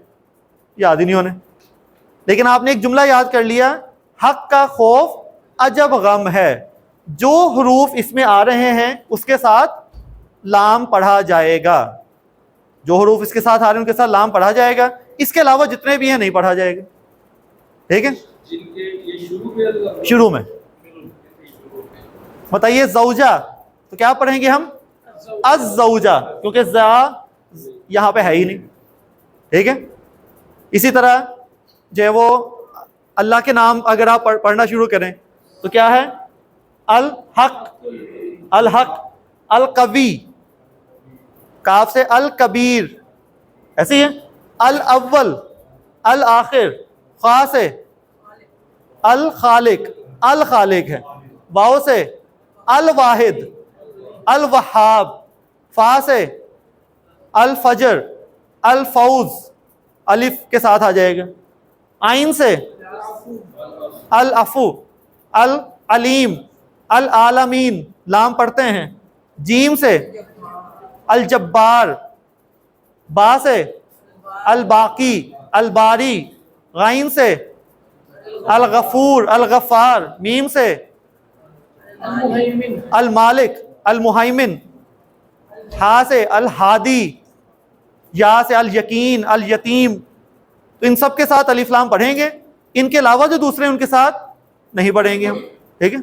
याद ही नहीं होने। लेकिन आपने एक जुमला याद कर लिया, हक का खौफ अजब गम है, जो हरूफ इसमें आ रहे हैं उसके साथ लाम पढ़ा जाएगा। जो हरूफ इसके साथ आ रहे हैं उनके साथ लाम पढ़ा जाएगा, इसके अलावा जितने भी हैं नहीं पढ़ा जाएगा। ठीक है, शुरू में बताइए जौजा, तो क्या पढ़ेंगे हम? अज़्ज़ौजा, क्योंकि ज़ा यहां पे है ही नहीं। ठीक है, इसी तरह जो है वो अल्लाह के नाम अगर आप पढ़ना शुरू करें तो क्या है? अल हक, अल हक, अल कवी, काफ से अल कबीर, ऐसे ही है। अल अव्वल, अल आखिर, खा से अल खालिक, अल खालिक है। वाओ से अल वाहिद, अल वहाब। फा से अल फजर, अल फौज, अलिफ के साथ आ जाएगा। आइन से अल अफू, अल अलीम, अल आलमीन, लाम पढ़ते हैं। जीम से अल जब्बार, बा से अल बाकी, अल बारी। गाइन से अल गफूर, अल गफ्फार। मीम से अल मालिक, अल मुहाइमिन। हा से अल हादी, या से अल यकीन, अल यतीम। तो इन सब के साथ अलिफ लाम पढ़ेंगे, इनके अलावा जो दूसरे उनके साथ नहीं पढ़ेंगे हम, ठीक है।